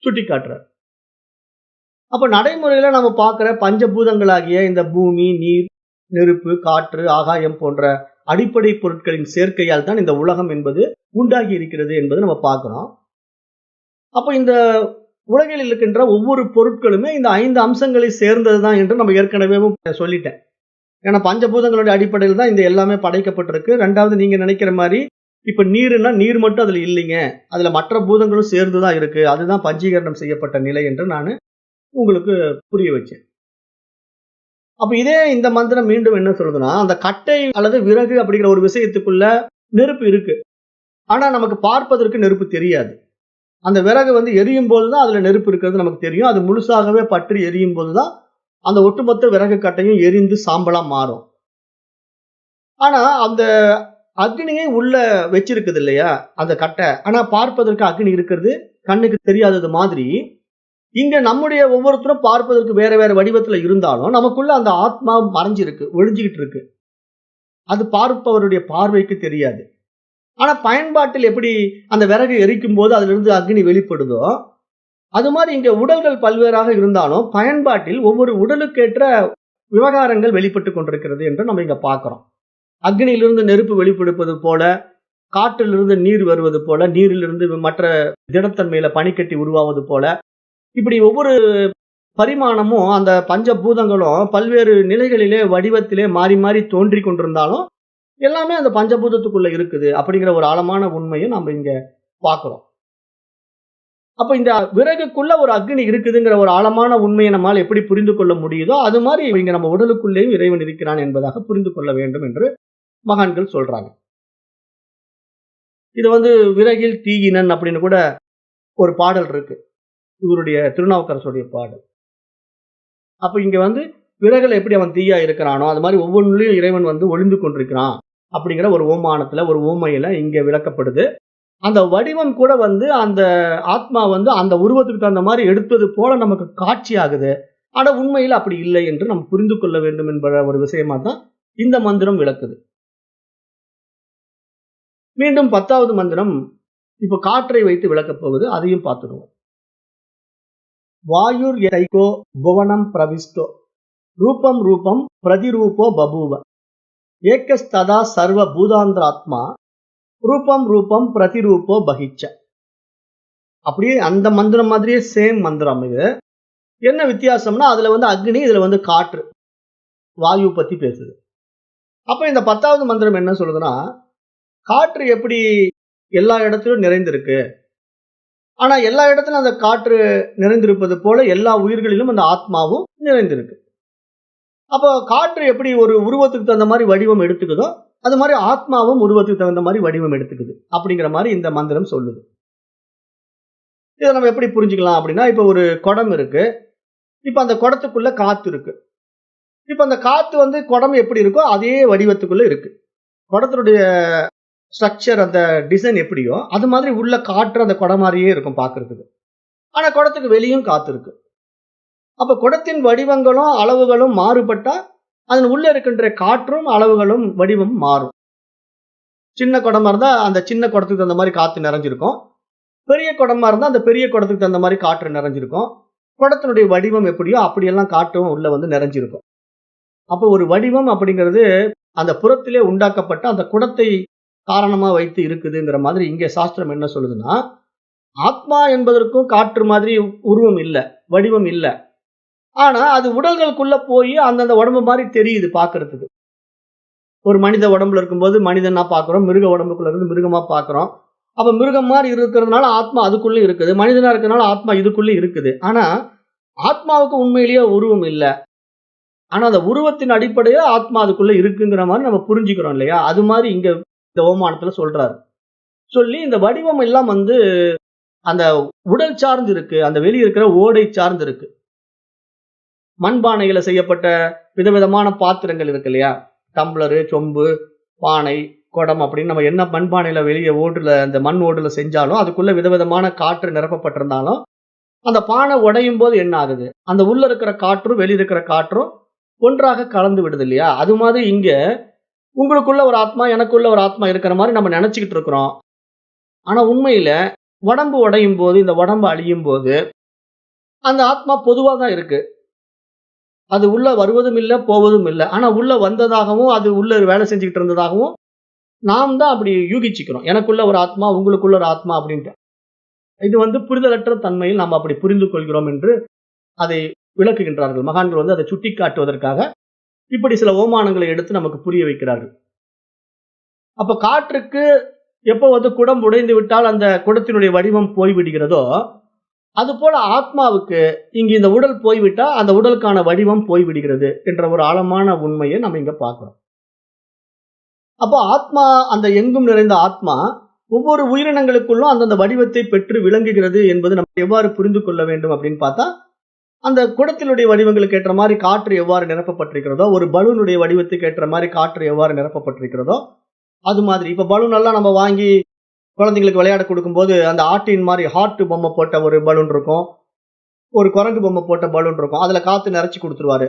சுட்டிக்காட்டுறார். அப்ப நடைமுறையில நம்ம பார்க்கிற பஞ்சபூதங்களாகிய இந்த பூமி, நீர், நெருப்பு, காற்று, ஆகாயம் போன்ற அடிப்படை பொருட்களின் சேர்க்கையால் தான் இந்த உலகம் என்பது உண்டாகி இருக்கிறது என்பது நம்ம பார்க்கிறோம். அப்ப இந்த உலகில் இருக்கின்ற ஒவ்வொரு பொருட்களுமே இந்த 5 அம்சங்களை சேர்ந்தது தான் என்று நம்ம ஏற்கனவே சொல்லிட்டேன். ஏன்னா பஞ்சபூதங்களுடைய அடிப்படையில் தான் இந்த எல்லாமே படைக்கப்பட்டிருக்கு. 2வது நீங்க நினைக்கிற மாரி இப்ப நீருன்னா நீர் மட்டும் அதுல இல்லைங்க. அதுல மற்ற பூதங்களும் சேர்ந்து தான் இருக்கு. அதுதான் பஞ்சீகரணம் செய்யப்பட்ட நிலை என்று நானு உங்களுக்கு புரிய வச்சேன். அப்ப இதே இந்த மந்திரம் மீண்டும் என்ன சொல்றதுன்னா, அந்த கட்டை அல்லது விறகு அப்படிங்கிற ஒரு விஷயத்துக்குள்ள நெருப்பு இருக்கு. ஆனா நமக்கு பார்ப்பதற்கு நெருப்பு தெரியாது. அந்த விறகு வந்து எரியும் போது தான் அதுல நெருப்பு இருக்கிறது நமக்கு தெரியும். அது முழுசாகவே பற்றி எரியும் போது தான் அந்த ஒட்டுமொத்த விறகு கட்டையும் எரிந்து சாம்பலா மாறும். ஆனா அந்த அக்னியை உள்ள வச்சிருக்குது இல்லையா? அந்த கட்டை. ஆனா பார்ப்பதற்கு அக்னி இருக்கிறது கண்ணுக்கு தெரியாதது மாதிரி, இங்க நம்முடைய ஒவ்வொருத்தரும் பார்ப்பதற்கு வேற வேற வடிவத்துல இருந்தாலும், நமக்குள்ள அந்த ஆத்மா மறைஞ்சிருக்கு, ஒளிஞ்சுகிட்டு இருக்கு. அது பார்ப்பவருடைய பார்வைக்கு தெரியாது. ஆனா பயன்பாட்டில் எப்படி அந்த விறகு எரிக்கும்போது அதிலிருந்து அக்னி வெளிப்படுதோ, அது மாரி இங்க உடல்கள் பல்வேறாக இருந்தாலும், பயன்பாட்டில் ஒவ்வொரு உடலுக்கேற்ற விவகாரங்கள் வெளிப்பட்டுக் கொண்டிருக்கிறது என்று நம்ம இங்க பார்க்கிறோம். அக்னியிலிருந்து நெருப்பு வெளிப்படுவது போல, காற்றிலிருந்து நீர் வருவது போல, நீரிலிருந்து மற்ற திடத்தன்மையில பனிக்கட்டி உருவாவது போல, இப்படி ஒவ்வொரு பரிமாணமும் அந்த பஞ்சபூதங்களும் பல்வேறு நிலைகளிலே வடிவத்திலே மாறி மாறி தோன்றிக் கொண்டிருந்தாலும், எல்லாமே அந்த பஞ்சபூதத்துக்குள்ள இருக்குது அப்படிங்கிற ஒரு ஆழமான உண்மையை நம்ம இங்க பார்க்கிறோம். அப்ப இந்த விறகுக்குள்ள ஒரு அக்னி இருக்குதுங்கிற ஒரு ஆழமான உண்மையை நம்மால் எப்படி புரிந்து கொள்ள முடியுதோ, அது மாதிரி இங்க நம்ம உடலுக்குள்ளேயும் இறைவன் இருக்கிறான் என்பதாக புரிந்து கொள்ள வேண்டும் என்று மகான்கள் சொல்றாங்க. இது வந்து விறகில் தீயினன் அப்படின்னு கூட ஒரு பாடல் இருக்கு. இவருடைய திருநாவுக்கரசுடைய பாடல். அப்ப இங்க வந்து விறகுல எப்படி அவன் தீயா இருக்கிறானோ, அது மாதிரி ஒவ்வொன்றிலும் இறைவன் வந்து ஒளிந்து கொண்டிருக்கிறான் அப்படிங்கிற ஒரு ஓமானத்துல, ஒரு ஓமையில இங்க விளக்கப்படுது. அந்த வடிவம் கூட வந்து அந்த ஆத்மா வந்து அந்த உருவத்துக்கு தகுந்த மாதிரி எடுத்தது போல நமக்கு காட்சி ஆகுது. ஆனா உண்மையில் அப்படி இல்லை என்று நம்ம புரிந்து கொள்ள வேண்டும் என்ற ஒரு விஷயமா தான் இந்த மந்திரம் விளக்குது. மீண்டும் 10வது மந்திரம் இப்ப காற்றை வைத்து விளக்கப் போகுது. அதையும் பார்த்துடுவோம். வாயுர் யதைகோ புவனம் பிரவிஷ்டோ ரூபம் ரூபம் பிரதிரூபோ பபூவ ஏகஸ்ததா சர்வ பூதாந்திராத்மா ரூபம் ரூபம் பிரதிரூபோ பகிச்ச. அப்படியே அந்த மந்திரம் மாதிரியே சேம் மந்திரம் இது. என்ன வித்தியாசம்னா அதுல வந்து அக்னி, இதுல வந்து காற்று, வாயு பத்தி பேசுது. அப்ப இந்த 10வது மந்திரம் என்ன சொல்லுதுன்னா, காற்று எப்படி எல்லா இடத்திலும் நிறைந்திருக்கு, ஆனா எல்லா இடத்திலும் அந்த காற்று நிறைந்திருப்பது போல எல்லா உயிர்களிலும் அந்த ஆத்மாவும் நிறைந்திருக்கு. அப்போ காற்று எப்படி ஒரு உருவத்துக்கு தகுந்த மாதிரி வடிவம் எடுத்துக்குதோ, அது மாதிரி ஆத்மாவும் உருவத்துக்கு தகுந்த மாதிரி வடிவம் எடுத்துக்குது அப்படிங்கிற மாதிரி இந்த மந்திரம் சொல்லுது. இதை நம்ம எப்படி புரிஞ்சுக்கலாம் அப்படின்னா, இப்ப ஒரு குடம் இருக்கு. இப்ப அந்த குடத்துக்குள்ள காத்து இருக்கு. இப்ப அந்த காத்து வந்து குடம் எப்படி இருக்கோ அதே வடிவத்துக்குள்ள இருக்கு. குடத்தினுடைய ஸ்ட்ரக்சர், அந்த டிசைன் எப்படியோ அது மாதிரி உள்ள காற்று அந்த குடம் மாதிரியே இருக்கும் பார்க்கிறதுக்கு. ஆனா குடத்துக்கு வெளியும் காத்து இருக்கு. அப்ப குடத்தின் வடிவங்களும் அளவுகளும் மாறுபட்டா அதன் உள்ள இருக்கின்ற காற்றும் அளவுகளும் வடிவம் மாறும். சின்ன குடமா இருந்தா அந்த சின்ன குடத்துக்கு தகுந்த மாதிரி காத்து நிறைஞ்சிருக்கும். பெரிய குடமா இருந்தா அந்த பெரிய குடத்துக்கு தகுந்த மாதிரி காற்று நிறைஞ்சிருக்கும். குடத்தினுடைய வடிவம் எப்படியோ அப்படியெல்லாம் காற்றும் உள்ள வந்து நிறைஞ்சிருக்கும். அப்போ ஒரு வடிவம் அப்படிங்கிறது அந்த புறத்திலே உண்டாக்கப்பட்ட அந்த குடத்தை காரணமா வைத்து இருக்குதுங்கிற மாதிரி இங்கே சாஸ்திரம் என்ன சொல்லுதுன்னா, ஆத்மா என்பதற்கும் காற்று மாதிரி உருவம் இல்ல, வடிவம் இல்ல. ஆனா அது உடல்களுக்குள்ள போய் அந்தந்த உடம்பு மாதிரி தெரியுது பார்க்கிறதுக்கு. ஒரு மனித உடம்புல இருக்கும்போது மனிதனா பார்க்கிறோம், மிருக உடம்புக்குள்ள இருந்து மிருகமா பார்க்கிறோம். அப்ப மிருகம் மாதிரி இருக்கிறதுனால ஆத்மா அதுக்குள்ள இருக்குது, மனிதனா இருக்கிறதுனால ஆத்மா இதுக்குள்ள இருக்குது. ஆனா ஆத்மாவுக்கு உண்மையிலேயே உருவம் இல்ல. ஆனா அந்த உருவத்தின் அடிப்படையில ஆத்மா அதுக்குள்ள இருக்குங்கிற மாதிரி நம்ம புரிஞ்சுக்கிறோம் இல்லையா? அது மாதிரி இங்க இந்த ஓமானத்துல சொல்றாரு. சொல்லி இந்த வடிவம் எல்லாம் வந்து அந்த உடல் சார்ந்து இருக்கு. அந்த வெளிய இருக்கிற ஓடை சார்ந்து இருக்கு. மண்பானையில செய்யப்பட்ட விதவிதமான பாத்திரங்கள் இருக்கு இல்லையா? டம்ளரு, சொம்பு, பானை, குடம் அப்படின்னு நம்ம என்ன மண்பானையில வெளிய ஓடுல அந்த மண் ஓடுல செஞ்சாலும், அதுக்குள்ள விதவிதமான காற்று நிரப்பப்பட்டிருந்தாலும், அந்த பானை உடையும் போது என்ன ஆகுது? அந்த உள்ள இருக்கிற காற்றும், வெளிய இருக்கிற காற்றும் ஒன்றாக கலந்து விடுது இல்லையா? அது மாதிரி இங்க உங்களுக்குள்ள ஒரு ஆத்மா, எனக்குள்ள ஒரு ஆத்மா இருக்கிற மாரி நம்ம நெனச்சுக்கிட்டு இருக்கிறோம். ஆனா உண்மையில உடம்பு உடையும் போது, இந்த உடம்பு அழியும் போது, அந்த ஆத்மா பொதுவா தான் இருக்கு. அது உள்ள வருவதும் இல்ல, போவதும் இல்ல. ஆனா உள்ள வந்ததாகவும், அது உள்ள வேலை செஞ்சுகிட்டு இருந்ததாகவும், நாம் தான் அப்படி யூகிச்சுக்கிறோம். எனக்குள்ள ஒரு ஆத்மா, உங்களுக்குள்ள ஒரு ஆத்மா அப்படின்ட்டு. இது வந்து புரிதலற்ற தன்மையில் நாம் அப்படி புரிந்து கொள்கிறோம் என்று அதை விளக்குகின்றார்கள். மகான்கள் வந்து அதை சுட்டிக்காட்டுவதற்காக இப்படி சில ஓமானங்களை எடுத்து நமக்கு புரிய வைக்கிறார்கள். அப்ப காற்றுக்கு எப்போ வந்து குடம் உடைந்து விட்டால் அந்த குடத்தினுடைய வடிவம் போய்விடுகிறதோ, அதுபோல ஆத்மாவுக்கு இங்கு இந்த உடல் போய்விட்டா அந்த உடலுக்கான வடிவம் போய்விடுகிறது என்ற ஒரு ஆழமான உண்மையை நம்ம இங்க பார்க்கிறோம். அப்போ ஆத்மா, அந்த எங்கும் நிறைந்த ஆத்மா ஒவ்வொரு உயிரினங்களுக்குள்ளும் அந்தந்த வடிவத்தை பெற்று விளங்குகிறது என்பது நம்ம எவ்வாறு புரிந்து கொள்ள வேண்டும் அப்படின்னு பார்த்தா, அந்த குடத்தினுடைய வடிவங்களுக்கு ஏற்ற மாதிரி காற்று எவ்வாறு நிரப்பப்பட்டிருக்கிறதோ, ஒரு பலூனுடைய வடிவத்துக்கு ஏற்ற மாதிரி காற்று எவ்வாறு நிரப்பப்பட்டிருக்கிறதோ, அது மாதிரி இப்ப பலூன் எல்லாம் நம்ம வாங்கி குழந்தைங்களுக்கு விளையாட கொடுக்கும்போது அந்த ஆட்டின் மாதிரி ஹார்ட் பொம்மை போட்ட ஒரு பலூன் இருக்கும், ஒரு குரங்கு பொம்மை போட்ட பலூன் இருக்கும். அதுல காத்து நிறைச்சு கொடுத்துருவாரு.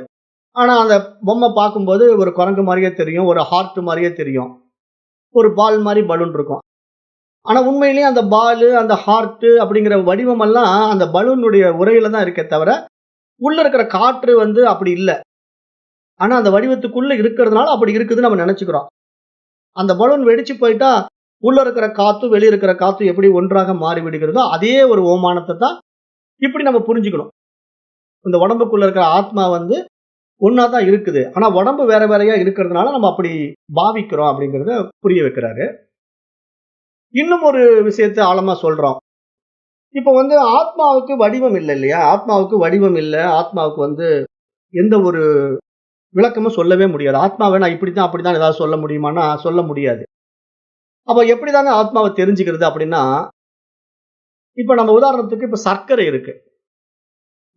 ஆனா அந்த பொம்மை பார்க்கும்போது ஒரு குரங்கு மாதிரியே தெரியும், ஒரு ஹார்ட் மாதிரியே தெரியும், ஒரு பால் மாதிரி பலூன் இருக்கும். ஆனா உண்மையிலேயே அந்த பால், அந்த ஹார்ட் அப்படிங்கிற வடிவம் எல்லாம் அந்த பலூனுடைய உரையில தான் இருக்கே தவிர, உள்ள இருக்கிற காற்று வந்து அப்படி இல்ல. ஆனா அந்த வடிவத்துக்குள்ள இருக்கிறதுனால அப்படி இருக்குதுன்னு நம்ம நினைச்சுக்கிறோம். அந்த பலூன் வெடிச்சு போயிட்டா உள்ள இருக்கிற காத்து, வெளிய இருக்கிற காத்து எப்படி ஒன்றாக மாறி விடுகிறதோ, அதே ஒரு ஓமானத்தை தான் இப்படி நம்ம புரிஞ்சுக்கணும். இந்த உடம்புக்குள்ள இருக்கிற ஆத்மா வந்து ஒன்னா தான் இருக்குது. ஆனா உடம்பு வேற வேறையா இருக்கிறதுனால நம்ம அப்படி பாவிக்கிறோம் அப்படிங்கறத புரிய வைக்கிறாரு. இன்னும் ஒரு விஷயத்தை ஆழமா சொல்றோம். இப்ப வந்து ஆத்மாவுக்கு வடிவம் இல்ல இல்லையா? ஆத்மாவுக்கு வடிவம் இல்ல. ஆத்மாவுக்கு வந்து எந்த ஒரு விளக்கமும் சொல்லவே முடியாது. ஆத்மாவை நான் இப்படித்தான் அப்படித்தான் ஏதாவது சொல்ல முடியுமான்னா சொல்ல முடியாது. அப்ப எப்படிதாங்க ஆத்மாவை தெரிஞ்சுக்கிறது அப்படின்னா, இப்ப நம்ம உதாரணத்துக்கு இப்ப சர்க்கரை இருக்கு.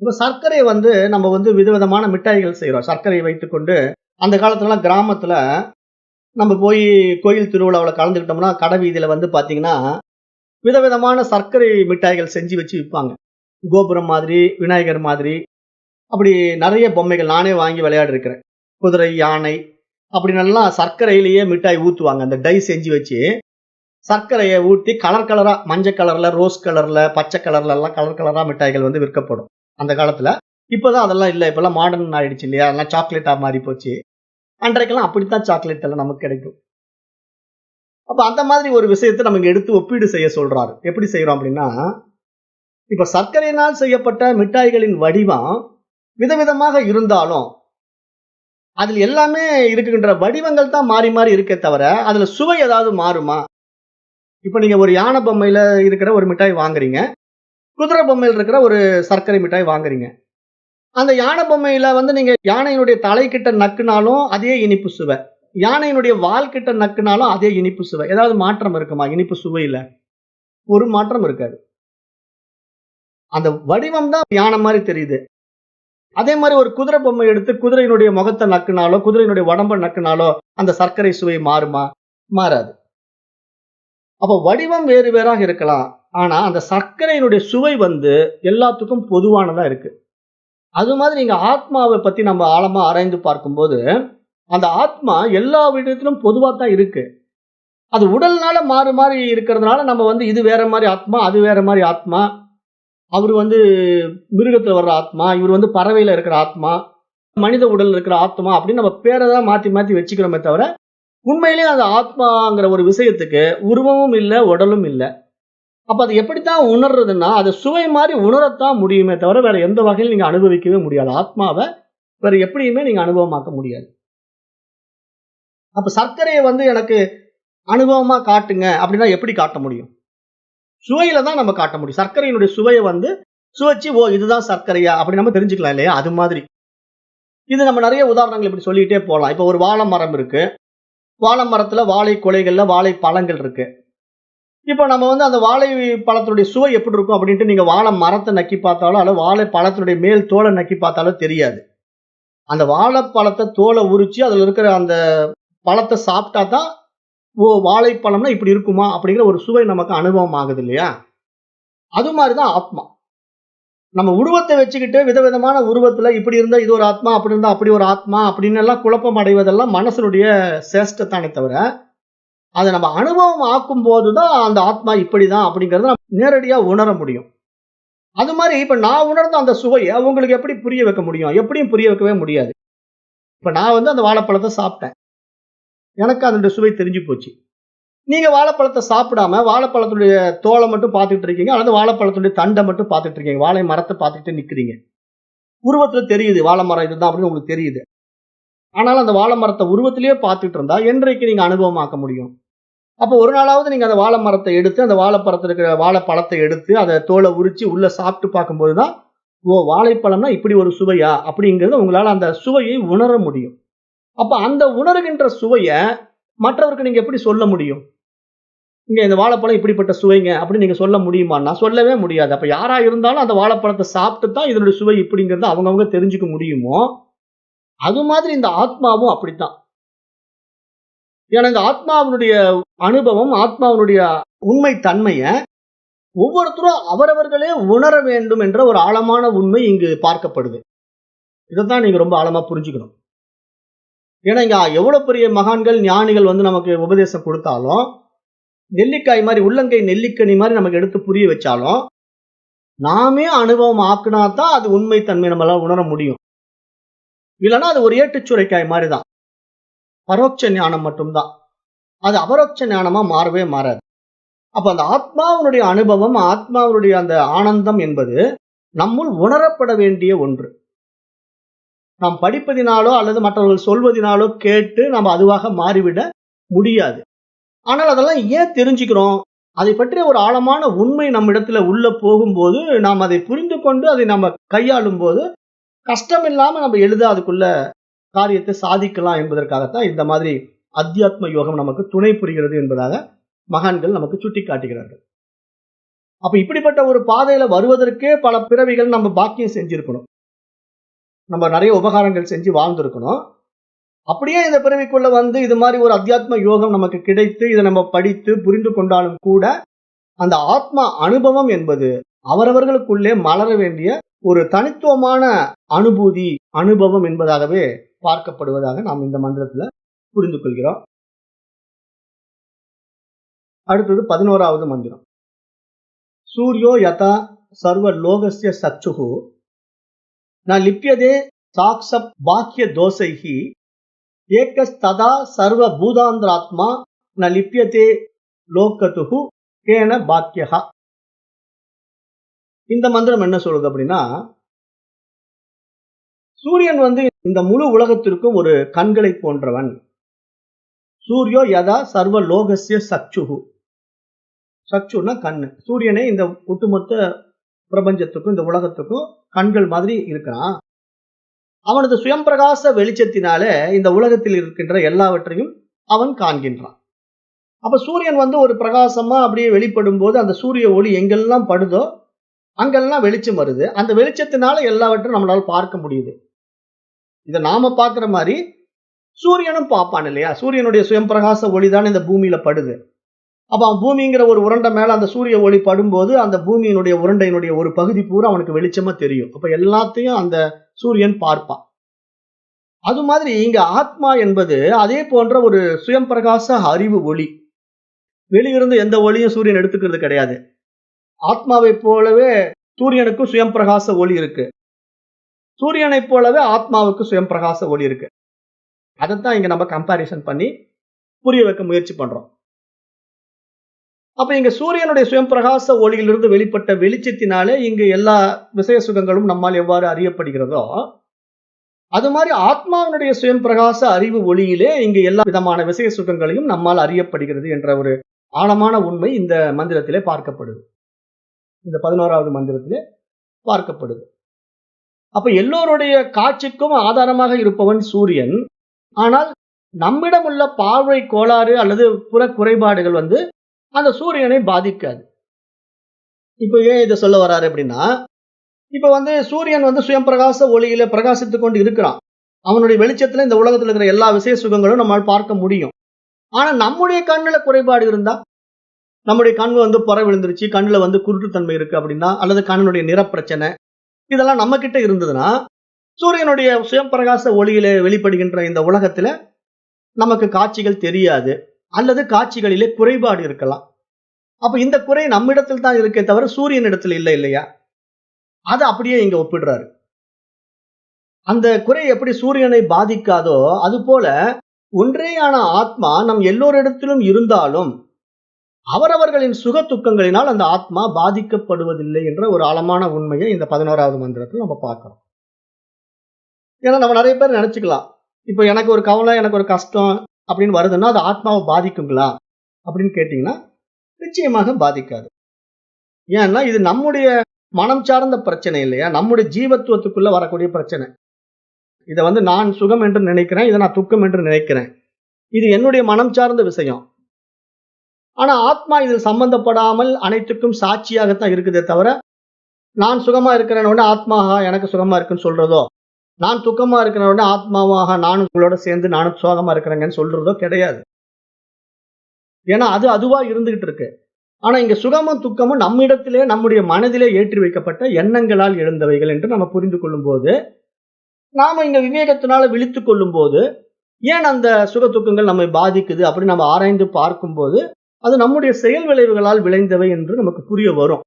இப்ப சர்க்கரையை வந்து நம்ம வந்து விதவிதமான மிட்டாய்கள் செய்றோம். சர்க்கரையை வைத்துக்கொண்டு அந்த காலத்துலலாம் கிராமத்துல நம்ம போய் கோயில் திருவிழாவுல கலந்துக்கிட்டோம்னா, கடை வீதியில வந்து பாத்தீங்கன்னா, விதவிதமான சர்க்கரை மிட்டாய்கள் செஞ்சு வச்சு விப்பாங்க. கோபுரம் மாதிரி, விநாயகர் மாதிரி, அப்படி நெறைய பொம்மைகள் நானே வாங்கி விளையாடிருக்கிறேன். குதிரை, யானை அப்படின்னெல்லாம் சர்க்கரையிலேயே மிட்டாய் ஊத்துவாங்க. அந்த டை செஞ்சு வச்சு, சர்க்கரைய ஊத்தி கலர் கலரா மஞ்ச கலர்ல, ரோஸ் கலர்ல, பச்சை கலர்ல எல்லாம் கலர் கலரா மிட்டாய்கள் வந்து விற்கப்படும். அந்த காலத்துல. இப்பதான் அதெல்லாம் இல்ல. இப்பல்லாம் மாடர்ன் ஆயிடுச்சு இல்லையா? எல்லாம் சாக்லேட்டா மாறி போச்சு. அன்றைக்கெல்லாம் அப்படித்தான் சாக்லேட் எல்லாம் நமக்கு கிடைக்கும். அப்ப அந்த மாதிரி ஒரு விஷயத்தை நம்ம இங்க எடுத்து ஒப்பீடு செய்ய சொல்றாரு. எப்படி செய்யறோம் அப்படின்னா, இப்ப சர்க்கரையினால் செய்யப்பட்ட மிட்டாய்களின் வடிவம் விதவிதமாக இருந்தாலும், அதில் எல்லாமே இருக்கின்ற வடிவங்கள் தான் மாறி மாறி இருக்கே தவிர, அதுல சுவை ஏதாவது மாறுமா? இப்ப நீங்க ஒரு யானை பொம்மையில இருக்கிற ஒரு மிட்டாய் வாங்குறீங்க. குதிரை பொம்மையில இருக்கிற ஒரு சர்க்கரை மிட்டாய் வாங்குறீங்க. அந்த யானை பொம்மையில வந்து நீங்க யானையினுடைய தலைக்கிட்ட நக்குனாலும் அதே இனிப்பு சுவை. யானையினுடைய வால் கிட்ட நக்குனாலும் அதே இனிப்பு சுவை. ஏதாவது மாற்றம் இருக்குமா இனிப்பு சுவையில? ஒரு மாற்றம் இருக்காது. அந்த வடிவம் தான் யானை மாதிரி தெரியுது. அதே மாதிரி ஒரு குதிரை பொம்மை எடுத்து குதிரையினுடைய முகத்தை நக்குனாலோ, குதிரையினுடைய உடம்ப நக்குனாலோ அந்த சர்க்கரை சுவை மாறுமா? மாறாது. அப்ப வடிவம் வேறு வேறாக இருக்கலாம். ஆனா அந்த சர்க்கரையினுடைய சுவை வந்து எல்லாத்துக்கும் பொதுவானதா இருக்கு. அது மாதிரி நீங்க ஆத்மாவை பத்தி நம்ம ஆழமா ஆராய்ந்து பார்க்கும்போது, அந்த ஆத்மா எல்லா விதத்திலும் பொதுவா தான் இருக்கு. அது உடல்னால மாறி மாறி இருக்கிறதுனால நம்ம வந்து இது வேற மாதிரி ஆத்மா, அது வேற மாதிரி ஆத்மா. அவரு வந்து மிருகத்துல வர்ற ஆத்மா, இவர் வந்து பறவையில இருக்கிற ஆத்மா, மனித உடல்ல இருக்கிற ஆத்மா அப்படின்னு நம்ம பேரை மாத்தி மாத்தி வச்சுக்கிறோமே தவிர, உண்மையிலேயே அந்த ஆத்மாங்கிற ஒரு விஷயத்துக்கு உருவமும் இல்ல, உடலும் இல்ல. அப்ப அது எப்படித்தான் உணர்றதுன்னா, அது சுவை மாதிரி உணரத்தான் முடியுமே தவிர வேற எந்த வகையிலும் நீங்க அனுபவிக்கவே முடியாது. ஆத்மாவை வேற எப்படியுமே நீங்க அனுபவமாக்க முடியாது. அப்ப சர்க்கரையை வந்து எனக்கு அனுபவமா காட்டுங்க அப்படின்னா எப்படி காட்ட முடியும்? சுவையில தான் நம்ம காட்ட முடியும். சர்க்கரையினுடைய சுவையை வந்து சுவைச்சு, ஓ இதுதான் சர்க்கரையா அப்படி நம்ம தெரிஞ்சுக்கலாம் இல்லையா? அது மாதிரி இது நம்ம நிறைய உதாரணங்கள் இப்படி சொல்லிட்டே போலாம். இப்ப ஒரு வாழை மரம் இருக்கு. வாழை மரத்துல வாழை கொலைகள்ல வாழை பழங்கள் இருக்கு. இப்ப நம்ம அந்த வாழை பழத்தினுடைய சுவை எப்படி இருக்கும் அப்படின்ட்டு நீங்க வாழை மரத்தை நக்கி பார்த்தாலோ, அல்லது வாழை பழத்தினுடைய மேல் தோலை நக்கி பார்த்தாலோ தெரியாது. அந்த வாழைப்பழத்தை தோலை உரிச்சு அதுல இருக்கிற அந்த பழத்தை சாப்பிட்டா தான், ஓ வாழைப்பழம்னா இப்படி இருக்குமா அப்படிங்கிற ஒரு சுவை நமக்கு அனுபவம் ஆகுது இல்லையா? அது மாதிரிதான் ஆத்மா. நம்ம உருவத்தை வச்சுக்கிட்டு விதவிதமான உருவத்துல இப்படி இருந்தா இது ஒரு ஆத்மா, அப்படி இருந்தா அப்படி ஒரு ஆத்மா அப்படின்னு எல்லாம் குழப்பம் அடைவதெல்லாம் மனசனுடைய சேஷ்டத்தானே தவிர, அதை நம்ம அனுபவம் ஆக்கும் போதுதான் அந்த ஆத்மா இப்படிதான் அப்படிங்கறத நேரடியா உணர முடியும். அது மாதிரி இப்ப நான் உணர்ந்த அந்த சுவையை உங்களுக்கு எப்படி புரிய வைக்க முடியும்? எப்படியும் புரிய வைக்கவே முடியாது. இப்ப நான் அந்த வாழைப்பழத்தை சாப்பிட்டேன். எனக்கு அதனுடைய சுவை தெரிஞ்சு போச்சு. நீங்க வாழைப்பழத்தை சாப்பிடாம வாழைப்பழத்துடைய தோலை மட்டும் பார்த்துட்டு இருக்கீங்க, அல்லது வாழைப்பழத்துடைய தண்டை மட்டும் பார்த்துட்டு இருக்கீங்க. வாழை மரத்தை பார்த்துட்டு நிக்கிறீங்க. உருவத்துல தெரியுது வாழை மரம் இதுதான் அப்படின்னு உங்களுக்கு தெரியுது. ஆனாலும் அந்த வாழை மரத்தை உருவத்திலேயே பார்த்துட்டு இருந்தா என்றைக்கு நீங்க அனுபவமாக்க முடியும்? அப்போ ஒரு நாளாவது நீங்க அந்த வாழை மரத்தை எடுத்து, அந்த வாழைப்பழத்துல இருக்கிற வாழைப்பழத்தை எடுத்து அதை தோலை உரிச்சு உள்ள சாப்பிட்டு பார்க்கும்போதுதான், ஓ வாழைப்பழம்னா இப்படி ஒரு சுவையா அப்படிங்கறது உங்களால அந்த சுவையை உணர முடியும். அப்ப அந்த உணர்கின்ற சுவைய மற்றவருக்கு நீங்க எப்படி சொல்ல முடியும்? இங்க இந்த வாழைப்பழம் இப்படிப்பட்ட சுவைங்க அப்படின்னு நீங்க சொல்ல முடியுமான்னா சொல்லவே முடியாது. அப்ப யாரா இருந்தாலும் அந்த வாழைப்பழத்தை சாப்பிட்டு தான் இதனுடைய சுவை இப்படிங்கறத அவங்கவங்க தெரிஞ்சுக்க முடியுமோ, அது மாதிரி இந்த ஆத்மாவும் அப்படித்தான். ஏன்னா இந்த ஆத்மாவினுடைய அனுபவம், ஆத்மாவினுடைய உண்மை தன்மைய ஒவ்வொருத்தரும் அவரவர்களே உணர வேண்டும் என்ற ஒரு ஆழமான உண்மை இங்கு பார்க்கப்படுது. இதைத்தான் நீங்க ரொம்ப ஆழமா புரிஞ்சுக்கணும். ஏன்னா இங்க எவ்வளவு பெரிய மகான்கள் ஞானிகள் நமக்கு உபதேசம் கொடுத்தாலும், நெல்லிக்காய் மாதிரி உள்ளங்கை நெல்லிக்கனி மாதிரி நமக்கு எடுத்து புரிய வச்சாலும், நாமே அனுபவம் ஆக்குனாதான் அது உண்மை தன்மை நம்மளால உணர முடியும். இல்லைன்னா அது ஒரு ஏட்டுச்சுரைக்காய் மாதிரிதான், பரோட்ச ஞானம் மட்டும்தான். அது அபரோட்ச ஞானமா மாறவே மாறாது. அப்ப அந்த ஆத்மாவுடைய அனுபவம், ஆத்மாவுடைய அந்த ஆனந்தம் என்பது நம்முள் உணரப்பட வேண்டிய ஒன்று. நாம் படிப்பதினாலோ அல்லது மற்றவர்கள் சொல்வதினாலோ கேட்டு நாம் அதுவாக மாறிவிட முடியாது. ஆனால் அதெல்லாம் ஏன் தெரிஞ்சுக்கிறோம்? அதை பற்றிய ஒரு ஆழமான உண்மை நம்மிடத்துல உள்ள போகும்போது, நாம் அதை புரிந்து கொண்டு அதை நம்ம கையாளும் போது கஷ்டம் இல்லாம நம்ம எளிதா அதுக்குள்ள காரியத்தை சாதிக்கலாம் என்பதற்காகத்தான் இந்த மாதிரி அத்தியாத்ம யோகம் நமக்கு துணை புரிகிறது என்பதாக மகான்கள் நமக்கு சுட்டி காட்டுகிறார்கள். அப்ப இப்படிப்பட்ட ஒரு பாதையில வருவதற்கே பல பிறவிகள் நம்ம பாக்கியம் செஞ்சிருக்கணும். நம்ம நிறைய உபகாரங்கள் செஞ்சு வாழ்ந்திருக்கணும். அப்படியே இந்த பிறவிக்குள்ள இது மாதிரி ஒரு அத்தியாத்ம யோகம் நமக்கு கிடைத்து இதை நம்ம படித்து புரிந்து கொண்டாலும் கூட, அந்த ஆத்மா அனுபவம் என்பது அவரவர்களுக்குள்ளே மலர வேண்டிய ஒரு தனித்துவமான அனுபூதி, அனுபவம் என்பதாகவே பார்க்கப்படுவதாக நாம் இந்த மந்திரத்துல புரிந்து கொள்கிறோம். அடுத்தது 11வது மந்திரம். சூர்யோ யதா சர்வ லோகஸ்ய சச்சுஹு ந லிப்யதே சாக்ஷப் பாக்கிய தோசைஹி ஏகஸ்ததா சர்வ பூதாந்திராத்மா ந லிப்யதே லோகதுஹு கேன பாக்கியஹா. இந்த மந்திரம் என்ன சொல்லுது அப்படின்னா, சூரியன் இந்த முழு உலகத்திற்கும் ஒரு கண்களை போன்றவன். சூர்யோ யதா சர்வ லோகஸ்ய சச்சுஹு. சச்சுன்னா கண்ணு. சூரியனே இந்த ஒட்டுமொத்த பிரபஞ்சத்துக்கும் இந்த உலகத்துக்கும் கண்கள் மாதிரி இருக்கிறான். அவனது சுயம் பிரகாச வெளிச்சத்தினால இந்த உலகத்தில் இருக்கின்ற எல்லாவற்றையும் அவன் காண்கின்றான். அப்ப சூரியன் ஒரு பிரகாசமா அப்படியே வெளிப்படும் போது அந்த சூரிய ஒளி எங்கெல்லாம் படுதோ அங்கெல்லாம் வெளிச்சம் வருது. அந்த வெளிச்சத்தினால எல்லாவற்றையும் நம்மளால பார்க்க முடியுது. இதை நாம பார்க்கிற மாதிரி சூரியனும் பார்ப்பான் இல்லையா? சூரியனுடைய சுயம் பிரகாச ஒளிதான் இந்த பூமியில படுது. அப்ப அவன் பூமிங்கிற ஒரு உருண்டை மேல அந்த சூரிய ஒளி படும்போது அந்த பூமியினுடைய உருண்டையினுடைய ஒரு பகுதி பூரா அவனுக்கு வெளிச்சமா தெரியும். அப்ப எல்லாத்தையும் அந்த சூரியன் பார்ப்பான். அது மாதிரி இங்க ஆத்மா என்பது அதே போன்ற ஒரு சுயம் பிரகாச அறிவு ஒளி. வெளியிருந்து எந்த ஒளியும் சூரியன் எடுத்துக்கிறது கிடையாது. ஆத்மாவை போலவே சூரியனுக்கும் சுயம் பிரகாச ஒளி இருக்கு. சூரியனை போலவே ஆத்மாவுக்கு சுயம் பிரகாச ஒளி இருக்கு. அதைத்தான் இங்க நம்ம கம்பாரிசன் பண்ணி புரிய வைக்க முயற்சி பண்றோம். அப்ப இங்க சூரியனுடைய சுயம் பிரகாச ஒளியிலிருந்து வெளிப்பட்ட வெளிச்சத்தினாலே இங்கு எல்லா விஷய சுகங்களும் நம்மால் எவ்வாறு அறியப்படுகிறதோ, அது மாதிரி ஆத்மாவினுடைய சுயம் பிரகாச அறிவு ஒளியிலே இங்கு எல்லா விதமான விஷய சுகங்களையும் நம்மால் அறியப்படுகிறது என்ற ஒரு ஆழமான உண்மை இந்த மந்திரத்திலே பார்க்கப்படுது. இந்த 11வது மந்திரத்திலே பார்க்கப்படுது. அப்ப எல்லோருடைய காட்சிக்கும் ஆதாரமாக இருப்பவன் சூரியன். ஆனால் நம்மிடம் உள்ள பார்வை கோளாறு அல்லது புற குறைபாடுகள் அந்த சூரியனை பாதிக்காது. இப்ப ஏன் இதை சொல்ல வராரு அப்படின்னா, இப்ப சூரியன் சுயம் பிரகாச ஒளியில பிரகாசித்துக் கொண்டு இருக்கிறான். அவனுடைய வெளிச்சத்துல இந்த உலகத்துல இருக்கிற எல்லா விசேஷ சுகங்களும் நம்மால் பார்க்க முடியும். ஆனா நம்முடைய கண்ணுல குறைபாடு இருந்தா, நம்முடைய கண் புற விழுந்துருச்சு, கண்ணுல குருட்டுத்தன்மை இருக்கு அப்படின்னா, அல்லது கண்ணுடைய நிற பிரச்சனை, இதெல்லாம் நம்ம கிட்ட இருந்ததுன்னா, சூரியனுடைய சுயம் பிரகாச ஒளியில வெளிப்படுகின்ற இந்த உலகத்துல நமக்கு காட்சிகள் தெரியாது, அல்லது காட்சிகளிலே குறைபாடு இருக்கலாம். அப்ப இந்த குறை நம்மிடத்தில் தான் இருக்கே தவிர சூரியன் இடத்துல இல்லை இல்லையா? அதை அப்படியே இங்க ஒப்பிடுறாரு. அந்த குறை எப்படி சூரியனை பாதிக்காதோ அது போல ஒன்றேயான ஆத்மா நம் எல்லோரிடத்திலும் இருந்தாலும் அவரவர்களின் சுக துக்கங்களினால் அந்த ஆத்மா பாதிக்கப்படுவதில்லை என்ற ஒரு ஆழமான உண்மையை இந்த 11வது மந்திரத்தில் நம்ம பார்க்கிறோம். ஏன்னா நம்ம நிறைய பேர் நினைச்சுக்கலாம், இப்ப எனக்கு ஒரு கவலை, எனக்கு ஒரு கஷ்டம் அப்படின்னு வருதுன்னா அது ஆத்மாவை பாதிக்குங்களா அப்படின்னு கேட்டீங்கன்னா நிச்சயமாக பாதிக்காது. ஏன்னா இது நம்முடைய மனம் சார்ந்த பிரச்சனை இல்லையா, நம்முடைய ஜீவத்துவத்துக்குள்ள வரக்கூடிய பிரச்சனை. இதை நான் சுகம் என்று நினைக்கிறேன், இதை நான் துக்கம் என்று நினைக்கிறேன். இது என்னுடைய மனம் சார்ந்த விஷயம். ஆனா ஆத்மா இதில் சம்பந்தப்படாமல் அனைத்துக்கும் சாட்சியாகத்தான் இருக்குதே தவிர, நான் சுகமா இருக்கிறேன்னு ஆத்மாவா எனக்கு சுகமா இருக்குன்னு சொல்றதோ, நான் துக்கமா இருக்கிறேன்னு ஆத்மாவாக நானும் உங்களோட சேர்ந்து நானும் சோகமா இருக்கிறேங்கன்னு சொல்றதோ கிடையாது. ஏன்னா அது அதுவா இருந்துகிட்டு இருக்கு. ஆனா இங்க சுகமும் துக்கமும் நம்மிடத்திலே நம்முடைய மனதிலே ஏற்றி வைக்கப்பட்ட எண்ணங்களால் எழுந்தவைகள் என்று நம்ம புரிந்து கொள்ளும் போது, நாம இங்க விவேகத்தினால விழித்துக் கொள்ளும் போது, ஏன் அந்த சுக துக்கங்கள் நம்மை பாதிக்குது அப்படின்னு நம்ம ஆராய்ந்து பார்க்கும் போது, அது நம்முடைய செயல் விளைவுகளால் விளைந்தவை என்று நமக்கு புரிய வரும்.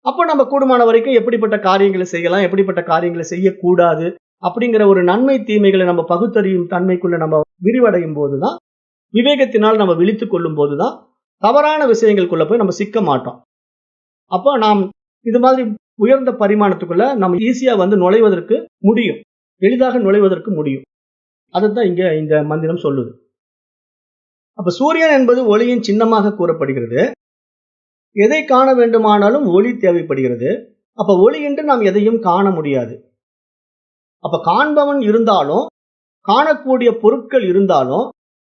அப்போ நம்ம கூடுமான வரைக்கும் எப்படிப்பட்ட காரியங்களை செய்யலாம், எப்படிப்பட்ட காரியங்களை செய்யக்கூடாது அப்படிங்கிற ஒரு நன்மை தீமைகளை நம்ம பகுத்தறியும் தன்மைக்குள்ள நம்ம விரிவடையும் போதுதான், விவேகத்தினால் நம்ம விழித்துக் கொள்ளும் போதுதான் தவறான விஷயங்களுக்குள்ள போய் நம்ம சிக்க மாட்டோம். அப்போ நாம் இது மாதிரி உயர்ந்த பரிமாணத்துக்குள்ள நம்ம ஈஸியா நுழைவதற்கு முடியும், எளிதாக நுழைவதற்கு முடியும். அதுதான் இங்க இந்த மந்திரம் சொல்லுது. அப்ப சூரியன் என்பது ஒளியின் சின்னமாக கூறப்படுகிறது. எதை காண வேண்டுமானாலும் ஒளி தேவைப்படுகிறது. அப்ப ஒளி என்று நாம் எதையும் காண முடியாது. அப்ப காண்பவன் இருந்தாலும், காணக்கூடிய பொருட்கள் இருந்தாலும்,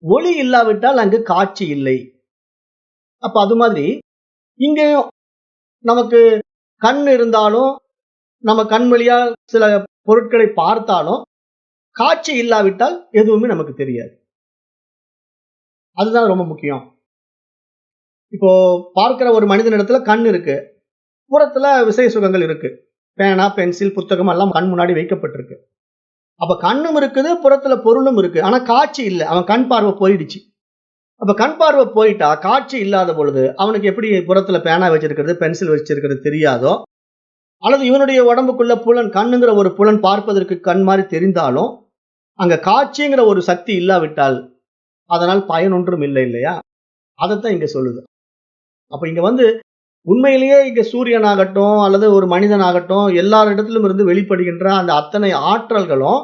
ஒளி இல்லாவிட்டால் அங்கு காட்சி இல்லை. அப்ப அது மாதிரி இங்கேயும் நமக்கு கண் இருந்தாலும், நம்ம கண் வழியா சில பொருட்களை பார்த்தாலும், காட்சி இல்லாவிட்டால் எதுவுமே நமக்கு தெரியாது. அதுதான் ரொம்ப முக்கியம். இப்போ பார்க்கிற ஒரு மனிதனிடத்துல கண் இருக்கு, புறத்துல விசை சுகங்கள் இருக்கு, பேனா, பென்சில், புத்தகம் எல்லாம் கண் முன்னாடி வைக்கப்பட்டிருக்கு. அப்ப கண்ணும் இருக்குது, புறத்துல பொருளும் இருக்கு, ஆனா காட்சி இல்லை. அவன் கண் பார்வை போயிடுச்சு. அப்ப கண் பார்வை போயிட்டா, காட்சி இல்லாத பொழுது அவனுக்கு எப்படி புறத்துல பேனா வச்சிருக்கிறது, பென்சில் வச்சிருக்கிறது தெரியாதோ, அல்லது இவனுடைய உடம்புக்குள்ள புலன், கண்ணுங்கிற ஒரு புலன் பார்ப்பதற்கு கண் மாதிரி தெரிந்தாலும் அங்க காட்சிங்கிற ஒரு சக்தி இல்லாவிட்டால் அதனால் பயனொன்றும் இல்லை இல்லையா? அதைத்தான் இங்க சொல்லுது. அப்ப இங்க உண்மையிலேயே இங்க சூரியனாகட்டும் அல்லது ஒரு மனிதனாகட்டும் எல்லாரிடத்திலும் இருந்து வெளிப்படுகின்ற அந்த அத்தனை ஆற்றல்களும்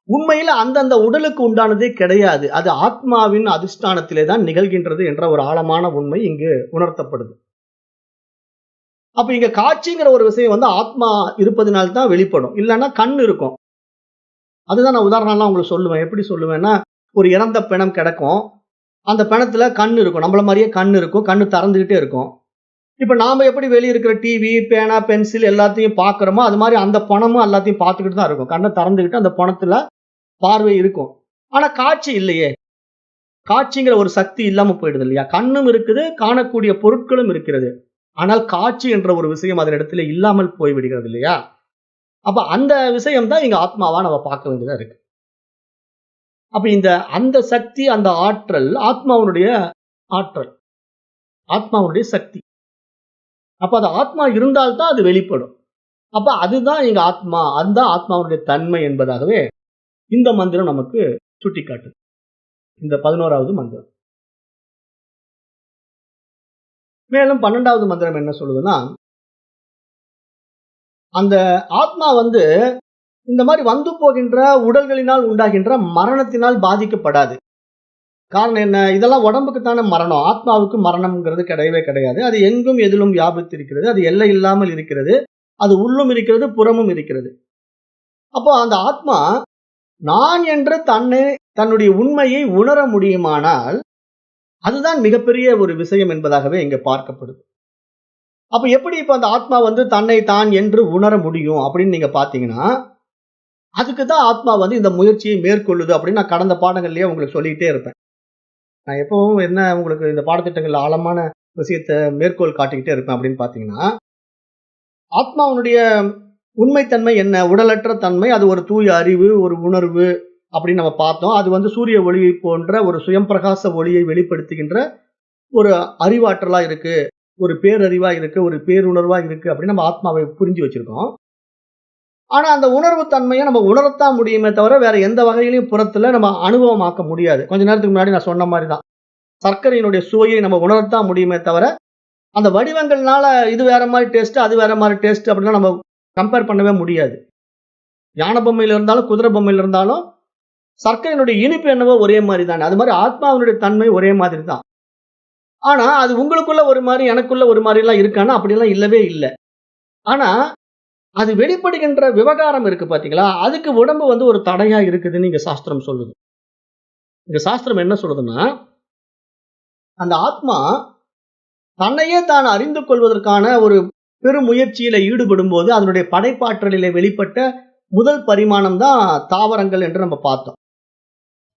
உண்மையில அந்தந்த உடலுக்கு உண்டானதே கிடையாது. அது ஆத்மாவின் அதிஷ்டானத்திலே தான் நிகழ்கின்றது என்ற ஒரு ஆழமான உண்மை இங்கு உணர்த்தப்படுது. அப்ப இங்க காட்சிங்கிற ஒரு விஷயம் ஆத்மா இருப்பதனால்தான் வெளிப்படும். இல்லைன்னா கண் இருக்கும். அதுதான் நான் உதாரணம்லாம் உங்களுக்கு சொல்லுவேன். எப்படி சொல்லுவேன்னா, ஒரு இறந்த பிணம் கிடக்கும், அந்த பிணத்துல கண் இருக்கும், நம்மள மாதிரியே கண் இருக்கும், கண்ணு திறந்துகிட்டே இருக்கும். இப்ப நாம எப்படி வெளியே இருக்கிற டிவி, பேனா, பென்சில் எல்லாத்தையும் பாக்குறோமோ அது மாதிரி அந்த பணமும் எல்லாத்தையும் பார்த்துக்கிட்டு தான் இருக்கும். கண்ணை திறந்துகிட்டு அந்த பணத்துல பார்வை இருக்கும். ஆனா காட்சி இல்லையே. காட்சிங்கிற ஒரு சக்தி இல்லாம போயிடுது இல்லையா? கண்ணும் இருக்குது, காணக்கூடிய பொருட்களும் இருக்கிறது. ஆனால் காட்சி என்ற ஒரு விஷயம் அதன் இடத்துல இல்லாமல் போய்விடுகிறது இல்லையா? அப்ப அந்த விஷயம் தான் இங்க ஆத்மாவா நம்ம பார்க்க வேண்டியதா இருக்கு. அப்ப அந்த சக்தி, அந்த ஆற்றல் ஆத்மாவுடைய ஆற்றல், ஆத்மாவுடைய சக்தி. அப்ப அது ஆத்மா இருந்தால்தான் அது வெளிப்படும். அப்ப அதுதான் இங்க ஆத்மா, அதுதான் ஆத்மாவுடைய தன்மை என்பதாகவே இந்த மந்திரம் நமக்கு சுட்டிக்காட்டுது. இந்த 11வது மந்திரம். மேலும் 12வது மந்திரம் என்ன சொல்லுதுன்னா, அந்த ஆத்மா இந்த மாதிரி போகின்ற உடல்களினால் உண்டாகின்ற மரணத்தினால் பாதிக்கப்படாது. காரணம் என்ன? இதெல்லாம் உடம்புக்கு தானே மரணம், ஆத்மாவுக்கு மரணம்ங்கிறது கிடையவே கிடையாது. அது எங்கும் எதிலும் வியாபித்து இருக்கிறது, அது எல்லை இல்லாமல் இருக்கிறது, அது உள்ளும் இருக்கிறது, புறமும் இருக்கிறது. அப்போ அந்த ஆத்மா நான் என்று தன்னுடைய உண்மையை உணர முடியுமானால் அதுதான் மிகப்பெரிய ஒரு விஷயம் என்பதாகவே இங்க பார்க்கப்படுது. அப்ப எப்படி இப்ப அந்த ஆத்மா தன்னை தான் என்று உணர முடியும் அப்படின்னு நீங்க பாத்தீங்கன்னா, அதுக்கு தான் ஆத்மா இந்த முயற்சியை மேற்கொள்ளுது அப்படின்னு நான் கடந்த பாடங்கள்லயே உங்களுக்கு சொல்லிட்டே இருப்பேன். நான் எப்பவும் என்ன உங்களுக்கு இந்த பாடத்திட்டங்கள்ல ஆழமான விஷயத்த மேற்கோள் காட்டிக்கிட்டே இருப்பேன் அப்படின்னு பாத்தீங்கன்னா, ஆத்மாவுடைய உண்மைத்தன்மை என்ன? உடலற்ற தன்மை. அது ஒரு தூய அறிவு, ஒரு உணர்வு அப்படின்னு நம்ம பார்த்தோம். அது சூரிய ஒளி போன்ற ஒரு சுயம் பிரகாச ஒளியை வெளிப்படுத்துகின்ற ஒரு அறிவாற்றலா இருக்கு, ஒரு பேரறிவா இருக்கு, ஒரு பேருணர்வா இருக்கு அப்படின்னு நம்ம ஆத்மாவை புரிஞ்சு வச்சிருக்கோம். ஆனா அந்த உணர்வு தன்மையை நம்ம உணரத்தான் முடியுமே தவிர வேற எந்த வகையிலையும் புறத்துல நம்ம அனுபவமாக்க முடியாது. கொஞ்ச நேரத்துக்கு முன்னாடி நான் சொன்ன மாதிரி தான். சர்க்கரையினுடைய சுவையை நம்ம உணரத்தான் முடியுமே தவிர அந்த வடிவங்கள்னால இது வேற மாதிரி டேஸ்ட், அது வேற மாதிரி டேஸ்ட் அப்படின்னா நம்ம கம்பேர் பண்ணவே முடியாது. யானை பொம்மையில இருந்தாலும், குதிரை பொம்மையில இருந்தாலும் சர்க்கரையினுடைய இனிப்பு என்னவோ ஒரே மாதிரி தானே. அது மாதிரி ஆத்மாவினுடைய தன்மை ஒரே மாதிரி தான். ஆனா அது உங்களுக்குள்ள ஒரு மாதிரி, எனக்குள்ள ஒரு மாதிரி எல்லாம் இருக்கான்னா அப்படியெல்லாம் இல்லவே இல்லை. ஆனா அது வெளிப்படுகின்ற விவகாரம் இருக்கு பாத்தீங்களா, அதுக்கு உடம்பு ஒரு தடையா இருக்குதுன்னு இங்க சாஸ்திரம் சொல்லுது. இங்க சாஸ்திரம் என்ன சொல்லுதுன்னா, அந்த ஆத்மா தன்னையே தான் அறிந்து கொள்வதற்கான ஒரு பெரும் முயற்சியில ஈடுபடும் போது அதனுடைய படைப்பாற்றலிலே வெளிப்பட்ட முதல் பரிமாணம் தான் தாவரங்கள் என்று நம்ம பார்த்தோம்.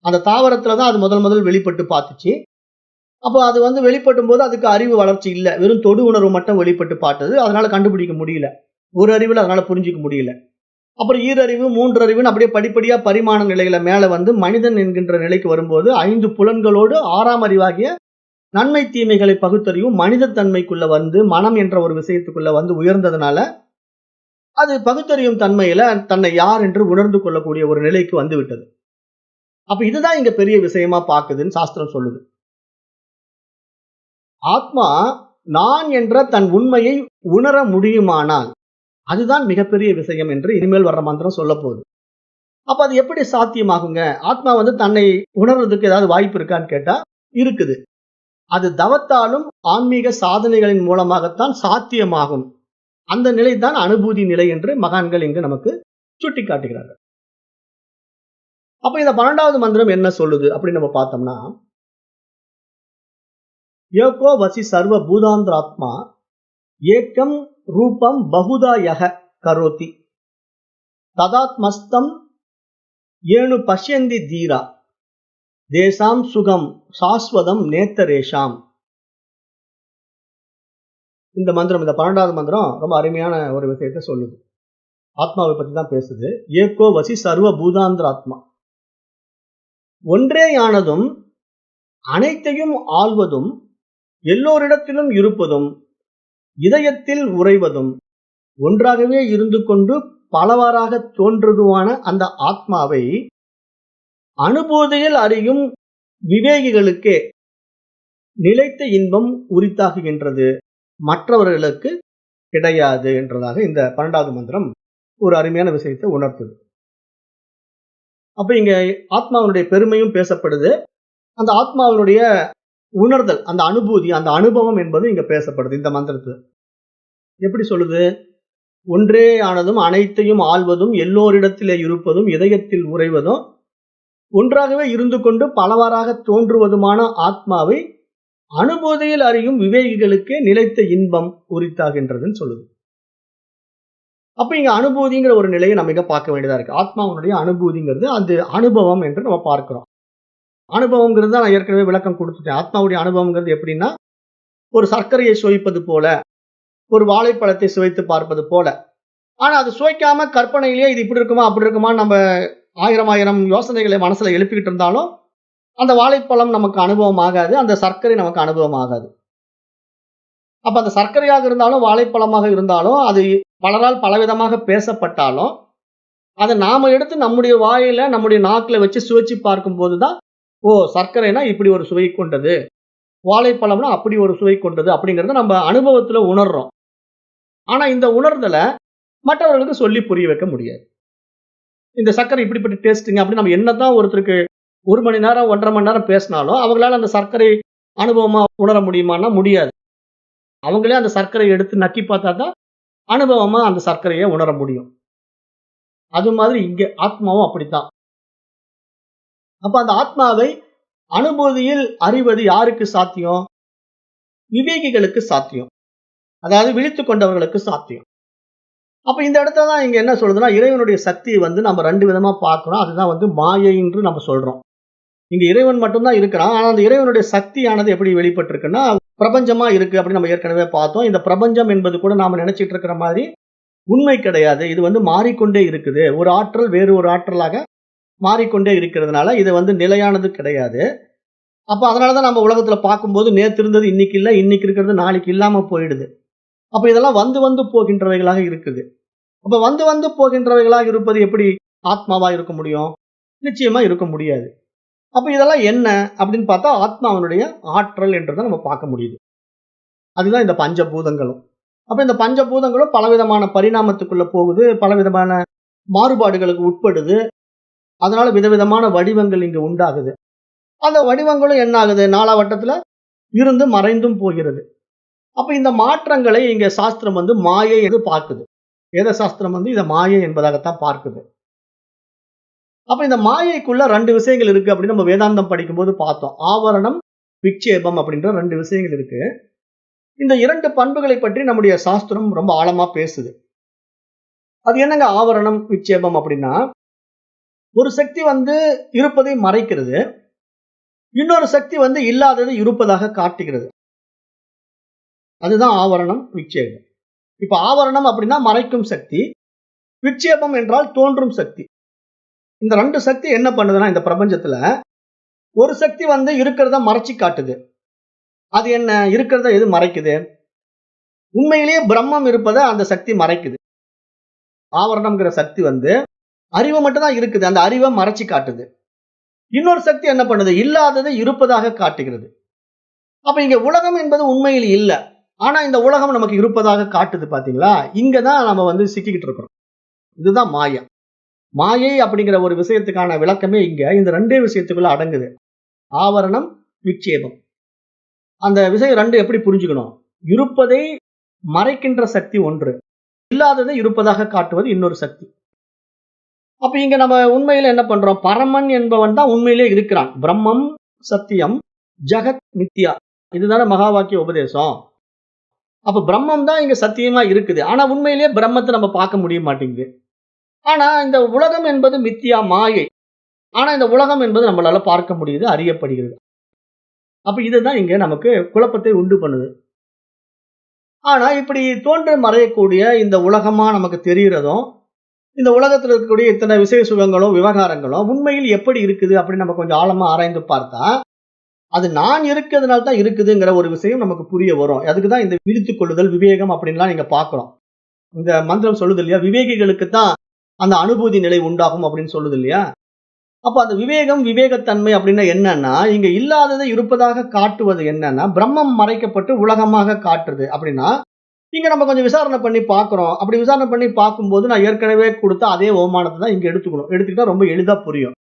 அந்த தாவரத்துல தான் அது முதல் வெளிப்பட்டு பார்த்துச்சு. அப்போ அது வெளிப்படும் போது அதுக்கு அறிவு வளர்ச்சி இல்லை, வெறும் தொடு உணர்வு மட்டும் வெளிப்பட்டு பார்த்தது. அதனால கண்டுபிடிக்க முடியல, ஒரு அறிவுல அதனால புரிஞ்சிக்க முடியல. அப்புறம் ஈரறிவு, மூன்றறிவுன்னு அப்படியே படிப்படியா பரிமாண நிலையில மேல மனிதன் என்கின்ற நிலைக்கு வரும்போது 5 புலன்களோடு 6ஆம் அறிவாகிய நன்மை தீமைகளை பகுத்தறிவும் மனித தன்மைக்குள்ள மனம் என்ற ஒரு விஷயத்துக்குள்ள உயர்ந்ததுனால அது பகுத்தறியும் தன்மையில தன்னை யார் என்று உணர்ந்து கொள்ளக்கூடிய ஒரு நிலைக்கு விட்டது. அப்ப இதுதான் இங்க பெரிய விஷயமா பாக்குதுன்னு சாஸ்திரம் சொல்லுது. ஆத்மா நான் என்ற தன் உண்மையை உணர முடியுமானால் அதுதான் மிகப்பெரிய விஷயம் என்று இனிமேல் வர்ற மந்திரம் சொல்ல போகுது. அப்ப அது எப்படி சாத்தியமாகுங்க? ஆத்மா தன்னை உணர்றதுக்கு ஏதாவது வாய்ப்பு இருக்கான்னு கேட்டா இருக்குது. அது தவத்தாலும் ஆன்மீக சாதனைகளின் மூலமாகத்தான் சாத்தியமாகும். அந்த நிலை தான் அனுபூதி நிலை என்று மகான்கள் இங்கு நமக்கு சுட்டி காட்டுகிறார்கள். அப்ப இந்த 12வது மந்திரம் என்ன சொல்லுது அப்படின்னு நம்ம பார்த்தோம்னா, ஏகோ வசி சர்வ பூதாந்திராத்மா ஏக்கம் ரூபம் பகுதா யக கரோதி ததாத்மஸ்தம் ஏனு பஷ்யந்தி தீரா தேசாம் சுகம் சாஸ்வதம் நேத்தரேஷாம். இந்த மந்திரம், இந்த 12வது மந்திரம் ரொம்ப அருமையான ஒரு விஷயத்தை சொல்லுது. ஆத்மாவை பத்தி தான் பேசுது. ஏகோ வசி சர்வ பூதாந்திர ஆத்மா, ஒன்றேயானதும் அனைத்தையும் ஆள்வதும் எல்லோரிடத்திலும் இருப்பதும் இதயத்தில் உறைவதும் ஒன்றாகவே இருந்து கொண்டு பலவாறாக தோன்றுவதுமான அந்த ஆத்மாவை அனுபூதியில் அறியும் விவேகிகளுக்கே நிலைத்த இன்பம் உரித்தாகுகின்றது, மற்றவர்களுக்கு கிடையாது என்றதாக இந்த 12வது மந்திரம் ஒரு அருமையான விஷயத்தை உணர்த்துது. அப்ப இங்க ஆத்மாவுடைய பெருமையும் பேசப்படுது. அந்த ஆத்மாவினுடைய உணர்தல், அந்த அனுபூதி, அந்த அனுபவம் என்பது இங்க பேசப்படுது இந்த மந்திரத்துல. எப்படி சொல்லுது? ஒன்றே ஆனதும் அனைத்தையும் ஆள்வதும் எல்லோரிடத்திலே இருப்பதும் இதயத்தில் உறைவதும் ஒன்றாகவே இருந்து கொண்டு பலவாறாக தோன்றுவதுமான ஆத்மாவை அனுபூதியில் அறியும் விவேகிகளுக்கே நிலைத்த இன்பம் உரித்தாகின்றதுன்னு சொல்லுது. அப்ப இங்க அனுபூதிங்கிற ஒரு நிலையை நம்ம இங்க பார்க்க வேண்டியதா இருக்கு. ஆத்மாவுடைய அனுபூதிங்கிறது அந்த அனுபவம் என்று நம்ம பார்க்கிறோம். அனுபவங்கிறது நான் ஏற்கனவே விளக்கம் கொடுத்துட்டேன். ஆத்மாவுடைய அனுபவங்கிறது எப்படின்னா, ஒரு சர்க்கரையை சுவைப்பது போல, ஒரு வாழைப்பழத்தை சுவைத்து பார்ப்பது போல. ஆனா அது சுவைக்காம கற்பனையிலேயே இது இப்படி இருக்குமா அப்படி இருக்குமா நம்ம ஆயிரம் யோசனைகளை மனசுல எழுப்பிக்கிட்டு இருந்தாலும் அந்த வாழைப்பழம் நமக்கு அனுபவம் ஆகாது, அந்த சர்க்கரை நமக்கு அனுபவம் ஆகாது. அப்ப அந்த சர்க்கரையாக இருந்தாலும் வாழைப்பழமாக இருந்தாலும் அது பலரால் பலவிதமாக பேசப்பட்டாலும் அதை நாம எடுத்து நம்முடைய வாயில நம்முடைய நாக்குல வச்சு சுவைச்சு பார்க்கும் போதுதான், ஓ சர்க்கரைனா இப்படி ஒரு சுவை கொண்டது, வாழைப்பழம்னா அப்படி ஒரு சுவை கொண்டது அப்படிங்கறத நம்ம அனுபவத்துல உணர்றோம். ஆனா இந்த உணர்தலை மற்றவர்களுக்கு சொல்லி புரிய வைக்க முடியாது. இந்த சர்க்கரை இப்படிப்பட்ட டேஸ்ட்டுங்க அப்படின்னு நம்ம என்னதான் ஒருத்தருக்கு 1 மணி நேரம் 1.5 மணி நேரம் பேசினாலும் அவங்களால அந்த சர்க்கரை அனுபவமா உணர முடியுமான்னா முடியாது. அவங்களே அந்த சர்க்கரையை எடுத்து நக்கி பார்த்தா தான் அனுபவமா அந்த சர்க்கரையை உணர முடியும். அது மாதிரி இங்க ஆத்மாவும் அப்படித்தான். அப்ப அந்த ஆத்மாவை அனுபூதியில் அறிவது யாருக்கு சாத்தியம்? விவேகிகளுக்கு சாத்தியம். அதாவது விழித்துக் கொண்டவர்களுக்கு சாத்தியம். அப்ப இந்த இடத்துல தான் இங்க என்ன சொல்றதுன்னா, இறைவனுடைய சக்தியை நம்ம 2 விதமா பார்க்கிறோம். அதுதான் மாயை என்று நம்ம சொல்றோம். இங்க இறைவன் மட்டும்தான் இருக்கிறான். ஆனா அந்த இறைவனுடைய சக்தியானது எப்படி வெளிப்பட்டிருக்குன்னா, பிரபஞ்சமா இருக்கு அப்படின்னு நம்ம ஏற்கனவே பார்த்தோம். இந்த பிரபஞ்சம் என்பது கூட நாம நினைச்சிட்டு இருக்கிற மாதிரி உண்மை கிடையாது. இது மாறிக்கொண்டே இருக்குது. ஒரு ஆற்றல் வேறு ஒரு ஆற்றலாக மாறிக்கொண்டே இருக்கிறதுனால இது நிலையானது கிடையாது. அப்ப அதனாலதான் நம்ம உலகத்துல பார்க்கும்போது நேத்து இருந்தது இன்னைக்கு இல்ல, இன்னைக்கு இருக்கிறது நாளைக்கு இல்லாம போயிடுது. அப்ப இதெல்லாம் வந்து வந்து போகின்றவைகளாக இருக்குது. அப்ப வந்து வந்து போகின்றவைகளாக இருப்பது எப்படி ஆத்மாவா இருக்க முடியும்? நிச்சயமா இருக்க முடியாது. அப்ப இதெல்லாம் என்ன அப்படின்னு பார்த்தா ஆத்மாவினுடைய ஆற்றல் என்றதை நம்ம பார்க்க முடியுது. அதுதான் இந்த பஞ்சபூதங்களும். அப்ப இந்த பஞ்சபூதங்களும் பலவிதமான பரிணாமத்துக்குள்ள போகுது, பலவிதமான மாறுபாடுகளுக்கு உட்படுது. அதனால விதவிதமான வடிவங்கள் இங்க உண்டாகுது. அந்த வடிவங்களும் என்ன ஆகுது? நாளாவட்டத்துல இருந்து மறைந்தும் போகிறது. அப்ப இந்த மாற்றங்களை இங்க சாஸ்திரம் மாயை என்று பார்க்குது. வேத சாஸ்திரம் இத மாயை என்பதாகத்தான் பார்க்குது. அப்ப இந்த மாயைக்குள்ள 2 விஷயங்கள் இருக்கு அப்படின்னு நம்ம வேதாந்தம் படிக்கும்போது பார்த்தோம். ஆவரணம், விக்ஷேபம் அப்படின்ற 2 விஷயங்கள் இருக்கு. இந்த 2 பண்புகளை பற்றி நம்முடைய சாஸ்திரம் ரொம்ப ஆழமா பேசுது. அது என்னங்க ஆவரணம், விக்ஷேபம் அப்படின்னா, ஒரு சக்தி இருப்பதை மறைக்கிறது. இன்னொரு சக்தி இல்லாதது இருப்பதாக காட்டுகிறது. அதுதான் ஆவரணம், விக்ஷேபம். இப்ப ஆவரணம் அப்படின்னா மறைக்கும் சக்தி. விக்ஷேபம் என்றால் தோன்றும் சக்தி. இந்த 2 சக்தி என்ன பண்ணுதுன்னா இந்த பிரபஞ்சத்துல ஒரு சக்தி இருக்கிறத மறைச்சு காட்டுது. அது என்ன? இருக்கிறத எது மறைக்குது? உண்மையிலேயே பிரம்மம் இருப்பதை அந்த சக்தி மறைக்குது. ஆவரணம்ங்கிற சக்தி அறிவு மட்டும் தான் இருக்குது. அந்த அறிவை மறைச்சு காட்டுது. இன்னொரு சக்தி என்ன பண்ணுது? இல்லாததை இருப்பதாக காட்டுகிறது. அப்ப இங்க உலகம் என்பது உண்மையில் இல்ல. ஆனா இந்த உலகம் நமக்கு இருப்பதாக காட்டுது. பாத்தீங்களா? இங்கதான் நம்ம சிக்கிக்கிட்டு இருக்கிறோம். இதுதான் மாயா. மாயை அப்படிங்கிற ஒரு விஷயத்துக்கான விளக்கமே இங்க இந்த 2 விஷயத்துக்குள்ள அடங்குது. ஆவரணம், விக்ஷேபம். அந்த விஷயம் 2 எப்படி புரிஞ்சுக்கணும்? இருப்பதை மறைக்கின்ற சக்தி ஒன்று, இல்லாததை இருப்பதாக காட்டுவது இன்னொரு சக்தி. அப்ப இங்க நம்ம உண்மையில என்ன பண்றோம்? பரமன் என்பவன் தான் உண்மையிலே இருக்கிறான். பிரம்மம் சத்தியம், ஜெகத் மித்யா. இதுதானே மகா வாக்கிய உபதேசம். அப்ப பிரம்மம் தான் இங்க சத்தியமா இருக்குது. ஆனா உண்மையிலேயே பிரம்மத்தை நம்ம பார்க்க முடிய மாட்டேங்குது. ஆனா இந்த உலகம் என்பது மித்தியா, மாயை. ஆனா இந்த உலகம் என்பது நம்மளால பார்க்க முடியுது, அறியப்படுகிறது. அப்ப இதுதான் இங்க நமக்கு குழப்பத்தை உண்டு பண்ணுது. ஆனா இப்படி தோன்று மறையக்கூடிய இந்த உலகமா நமக்கு தெரிகிறதும், இந்த உலகத்துல இருக்கக்கூடிய இத்தனை விசேஷ சுகங்களும் விவகாரங்களும் உண்மையில் எப்படி இருக்குது அப்படின்னு நம்ம கொஞ்சம் ஆழமா ஆராய்ந்து பார்த்தா, அது நான் இருக்கிறதுனால தான் இருக்குதுங்கிற ஒரு விஷயம் நமக்கு புரிய வரும். அதுக்குதான் இந்த விழித்துக் கொள்ளுதல், விவேகம் அப்படின்லாம் நீங்க பார்க்கிறோம். இந்த மந்திரம் சொல்லுது இல்லையா? விவேகிகளுக்கு தான் அந்த அனுபூதி நிலை உண்டாகும் அப்படின்னு சொல்லுது இல்லையா? அப்ப அந்த விவேகம், விவேகத்தன்மை அப்படின்னா என்னன்னா, இங்க இல்லாததை இருப்பதாக காட்டுவது என்னன்னா, பிரம்மம் மறைக்கப்பட்டு உலகமாக காட்டுறது அப்படின்னா, இங்க நம்ம கொஞ்சம் விசாரணை பண்ணி பார்க்கிறோம். அப்படி விசாரணை பண்ணி பார்க்கும்போது நான் ஏற்கனவே கொடுத்த அதே ஓமானத்தை தான் இங்க எடுத்துக்கணும். எடுத்துக்கிட்டா ரொம்ப எளிதா புரியும்.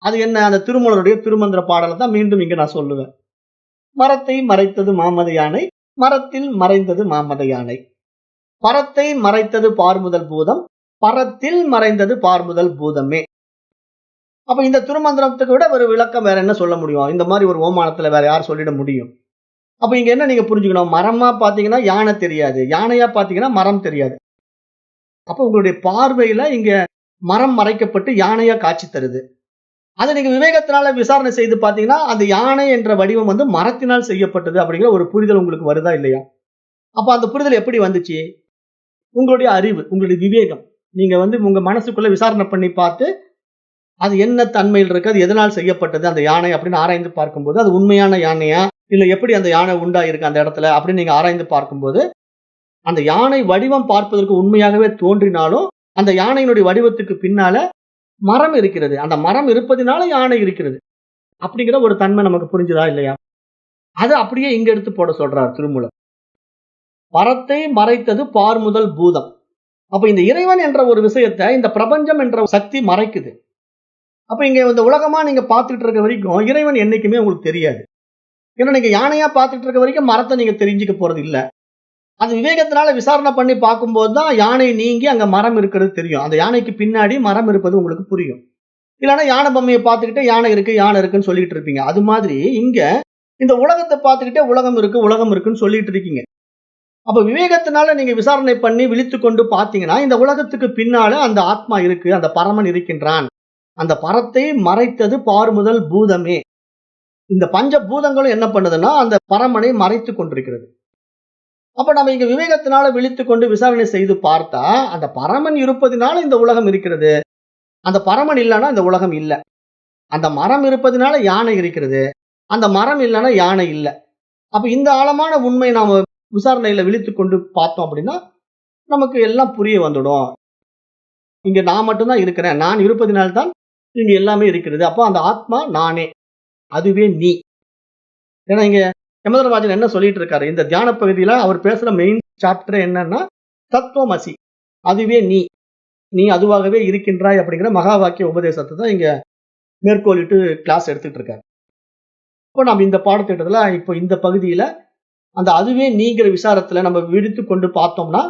அது என்ன? அந்த திருமூலருடைய திருமந்திர பாடலை தான் மீண்டும் இங்க நான் சொல்லுவேன். மரத்தை மறைத்தது மாமத யானை, மரத்தில் மறைந்தது மாமத யானை. பரத்தை மறைத்தது பார்முதல் பூதம், பரத்தில் மறைந்தது பார்முதல் பூதமே. அப்ப இந்த திருமந்திரத்துக்கு விட ஒரு விளக்கம் வேற என்ன சொல்ல முடியும்? இந்த மாதிரி ஒரு ஓமானத்துல வேற யார் சொல்லிட முடியும்? அப்ப இங்க என்ன நீங்க புரிஞ்சுக்கணும்? மரமா பாத்தீங்கன்னா யானை தெரியாது, யானையா பாத்தீங்கன்னா மரம் தெரியாது. அப்ப உங்களுடைய பார்வையில இங்க மரம் மறைக்கப்பட்டு யானையா காட்சி தருது. அதை நீங்க விவேகத்தினால விசாரணை செய்து பாத்தீங்கன்னா அந்த யானை என்ற வடிவம் மரத்தினால் செய்யப்பட்டது அப்படிங்கிற ஒரு புரிதல் உங்களுக்கு வருதா இல்லையா? அப்ப அந்த புரிதல் எப்படி வந்துச்சு? உங்களுடைய அறிவு, உங்களுடைய விவேகம். நீங்க உங்க மனசுக்குள்ள விசாரணை பண்ணி பார்த்து அது என்ன தன்மையில் இருக்கு, அது எதனால் செய்யப்பட்டது அந்த யானை அப்படின்னு ஆராய்ந்து பார்க்கும்போது அது உண்மையான யானையா இல்ல எப்படி அந்த யானை உண்டாயிருக்கு அந்த இடத்துல அப்படின்னு நீங்க ஆராய்ந்து பார்க்கும்போது அந்த யானை வடிவம் பார்ப்பதற்கு உண்மையாகவே தோன்றினாலும் அந்த யானையினுடைய வடிவத்துக்கு பின்னால மரம் இருக்கிறது. அந்த மரம் இருப்பதினால யானை இருக்கிறது அப்படிங்கிற ஒரு தன்மை நமக்கு புரிஞ்சுதா இல்லையா? அது அப்படியே இங்க எடுத்து போட சொல்றார் திருமூலர். பரத்தை மறைத்தது பார்முதல் பூதம். அப்ப இந்த இறைவன் என்ற ஒரு விஷயத்தை இந்த பிரபஞ்சம் என்ற சக்தி மறைக்குது. அப்ப இங்க இந்த உலகமா நீங்க பார்த்துட்டு இருக்க வரைக்கும் இறைவன் என்னைக்குமே உங்களுக்கு தெரியாது. ஏன்னா நீங்க யானையா பார்த்துட்டு இருக்க வரைக்கும் மரத்தை நீங்க தெரிஞ்சுக்க போறது இல்ல. அந்த விவேகத்தினால விசாரணை பண்ணி பார்க்கும்போது தான் யானை நீங்கி அங்க மரம் இருக்கிறது தெரியும். அந்த யானைக்கு பின்னாடி மரம் இருப்பது உங்களுக்கு புரியும். இல்லைன்னா யானை பொம்மையை பார்த்துக்கிட்டே யானை இருக்கு யானை இருக்குன்னு சொல்லிட்டு இருப்பீங்க. அது மாதிரி இங்க இந்த உலகத்தை பார்த்துக்கிட்டே உலகம் இருக்கு உலகம் இருக்குன்னு சொல்லிட்டு இருக்கீங்க. அப்ப விவேகத்தினால நீங்க விசாரணை பண்ணி விழித்துக் கொண்டு பார்த்தீங்கன்னா இந்த உலகத்துக்கு பின்னால அந்த ஆத்மா இருக்கு, அந்த பரமன் இருக்கின்றான். அந்த பரத்தை மறைத்தது பார்முதல் பூதமே. இந்த பஞ்ச பூதங்களும் என்ன பண்ணுதுன்னா அந்த பரமனை மறைத்து கொண்டிருக்கிறது. அப்ப நம்ம இங்க விவேகத்தினால விழித்துக் கொண்டு விசாரணை செய்து பார்த்தா அந்த பரமன் இருப்பதினால இந்த உலகம் இருக்கிறது. அந்த பரமன் இல்லைன்னா இந்த உலகம் இல்லை. அந்த மரம் இருப்பதினால யானை இருக்கிறது. அந்த மரம் இல்லைன்னா யானை இல்லை. அப்ப இந்த ஆழமான உண்மை நாம விசாரணையில விழித்துக் கொண்டு பார்த்தோம் அப்படின்னா நமக்கு எல்லாம் புரிய வந்துடும். இங்க நான் மட்டும்தான் இருக்கிறேன், நான் இருப்பதினால்தான் இங்க எல்லாமே இருக்கிறது. அப்போ அந்த ஆத்மா நானே, அதுவே நீ. ஏன்னா இங்க யமதர்மராஜன் என்ன சொல்லிட்டு இருக்காரு இந்த தியான பகுதியில அவர் பேசுற மெயின் சாப்டர் என்னன்னா தத்துவமசி, அதுவே நீ, நீ அதுவாகவே இருக்கின்றாய் அப்படிங்கிற மகா வாக்கிய உபதேசத்தை தான் இங்க மேற்கோளிட்டு கிளாஸ் எடுத்துட்டு இருக்காரு. இப்போ நம்ம இந்த பாடத்திட்டத்துல இப்போ இந்த பகுதியில அந்த அதுவே நீங்கிற விசாரத்துல நம்ம விழித்து கொண்டு பார்த்தோம்னா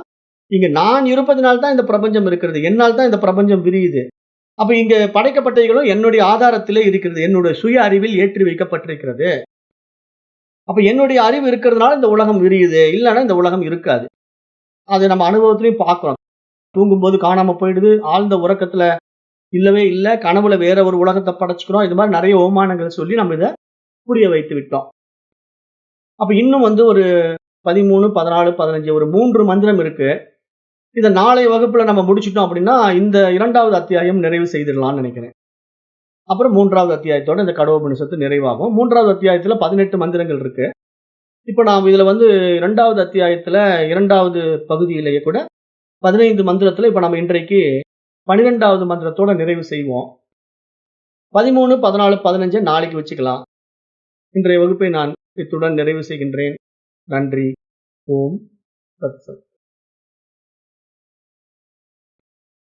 இங்க நான் இருப்பதனால்தான் இந்த பிரபஞ்சம் இருக்கிறது, என்னால் தான் இந்த பிரபஞ்சம் விரியுது. அப்ப இங்க படைக்கப்பட்டவைகளும் என்னுடைய ஆதாரத்திலே இருக்கிறது, என்னுடைய சுய அறிவில் ஏற்றி வைக்கப்பட்டிருக்கிறது. அப்ப என்னுடைய அறிவு இருக்கிறதுனால இந்த உலகம் விரியுது, இல்லைன்னா இந்த உலகம் இருக்காது. அது நம்ம அனுபவத்திலையும் பார்க்கிறோம். தூங்கும்போது காணாம போயிடுது, ஆழ்ந்த உறக்கத்துல இல்லவே இல்லை, கனவுல வேற ஒரு உலகத்தை படைச்சுக்கிறோம். இது மாதிரி நிறைய ஓமானங்களை சொல்லி நம்ம இதை புரிய வைத்து விட்டோம். அப்ப இன்னும் ஒரு 13, 14, 15 ஒரு 3 மந்திரம் இருக்கு. இதை நாளைய வகுப்புல நம்ம முடிச்சிட்டோம் அப்படின்னா இந்த 2வது அத்தியாயம் நிறைவு செய்திடலாம்னு நினைக்கிறேன். அப்புறம் 3வது அத்தியாயத்தோட இந்த கடோபனிஷத்து நிறைவாகும். 3வது அத்தியாயத்துல 18 மந்திரங்கள் இருக்கு. இப்ப நாம் இதுல 2வது அத்தியாயத்துல 2வது பகுதியிலேயே கூட 15 மந்திரத்துல இப்ப நம்ம இன்றைக்கு 12வது மந்திரத்தோட நிறைவு செய்வோம். 13, 14, 15 நாளைக்கு வச்சுக்கலாம். இன்றைய வகுப்பை நான் இத்துடன் நிறைவு செய்கின்றேன். நன்றி. ஓம் தத் சத்.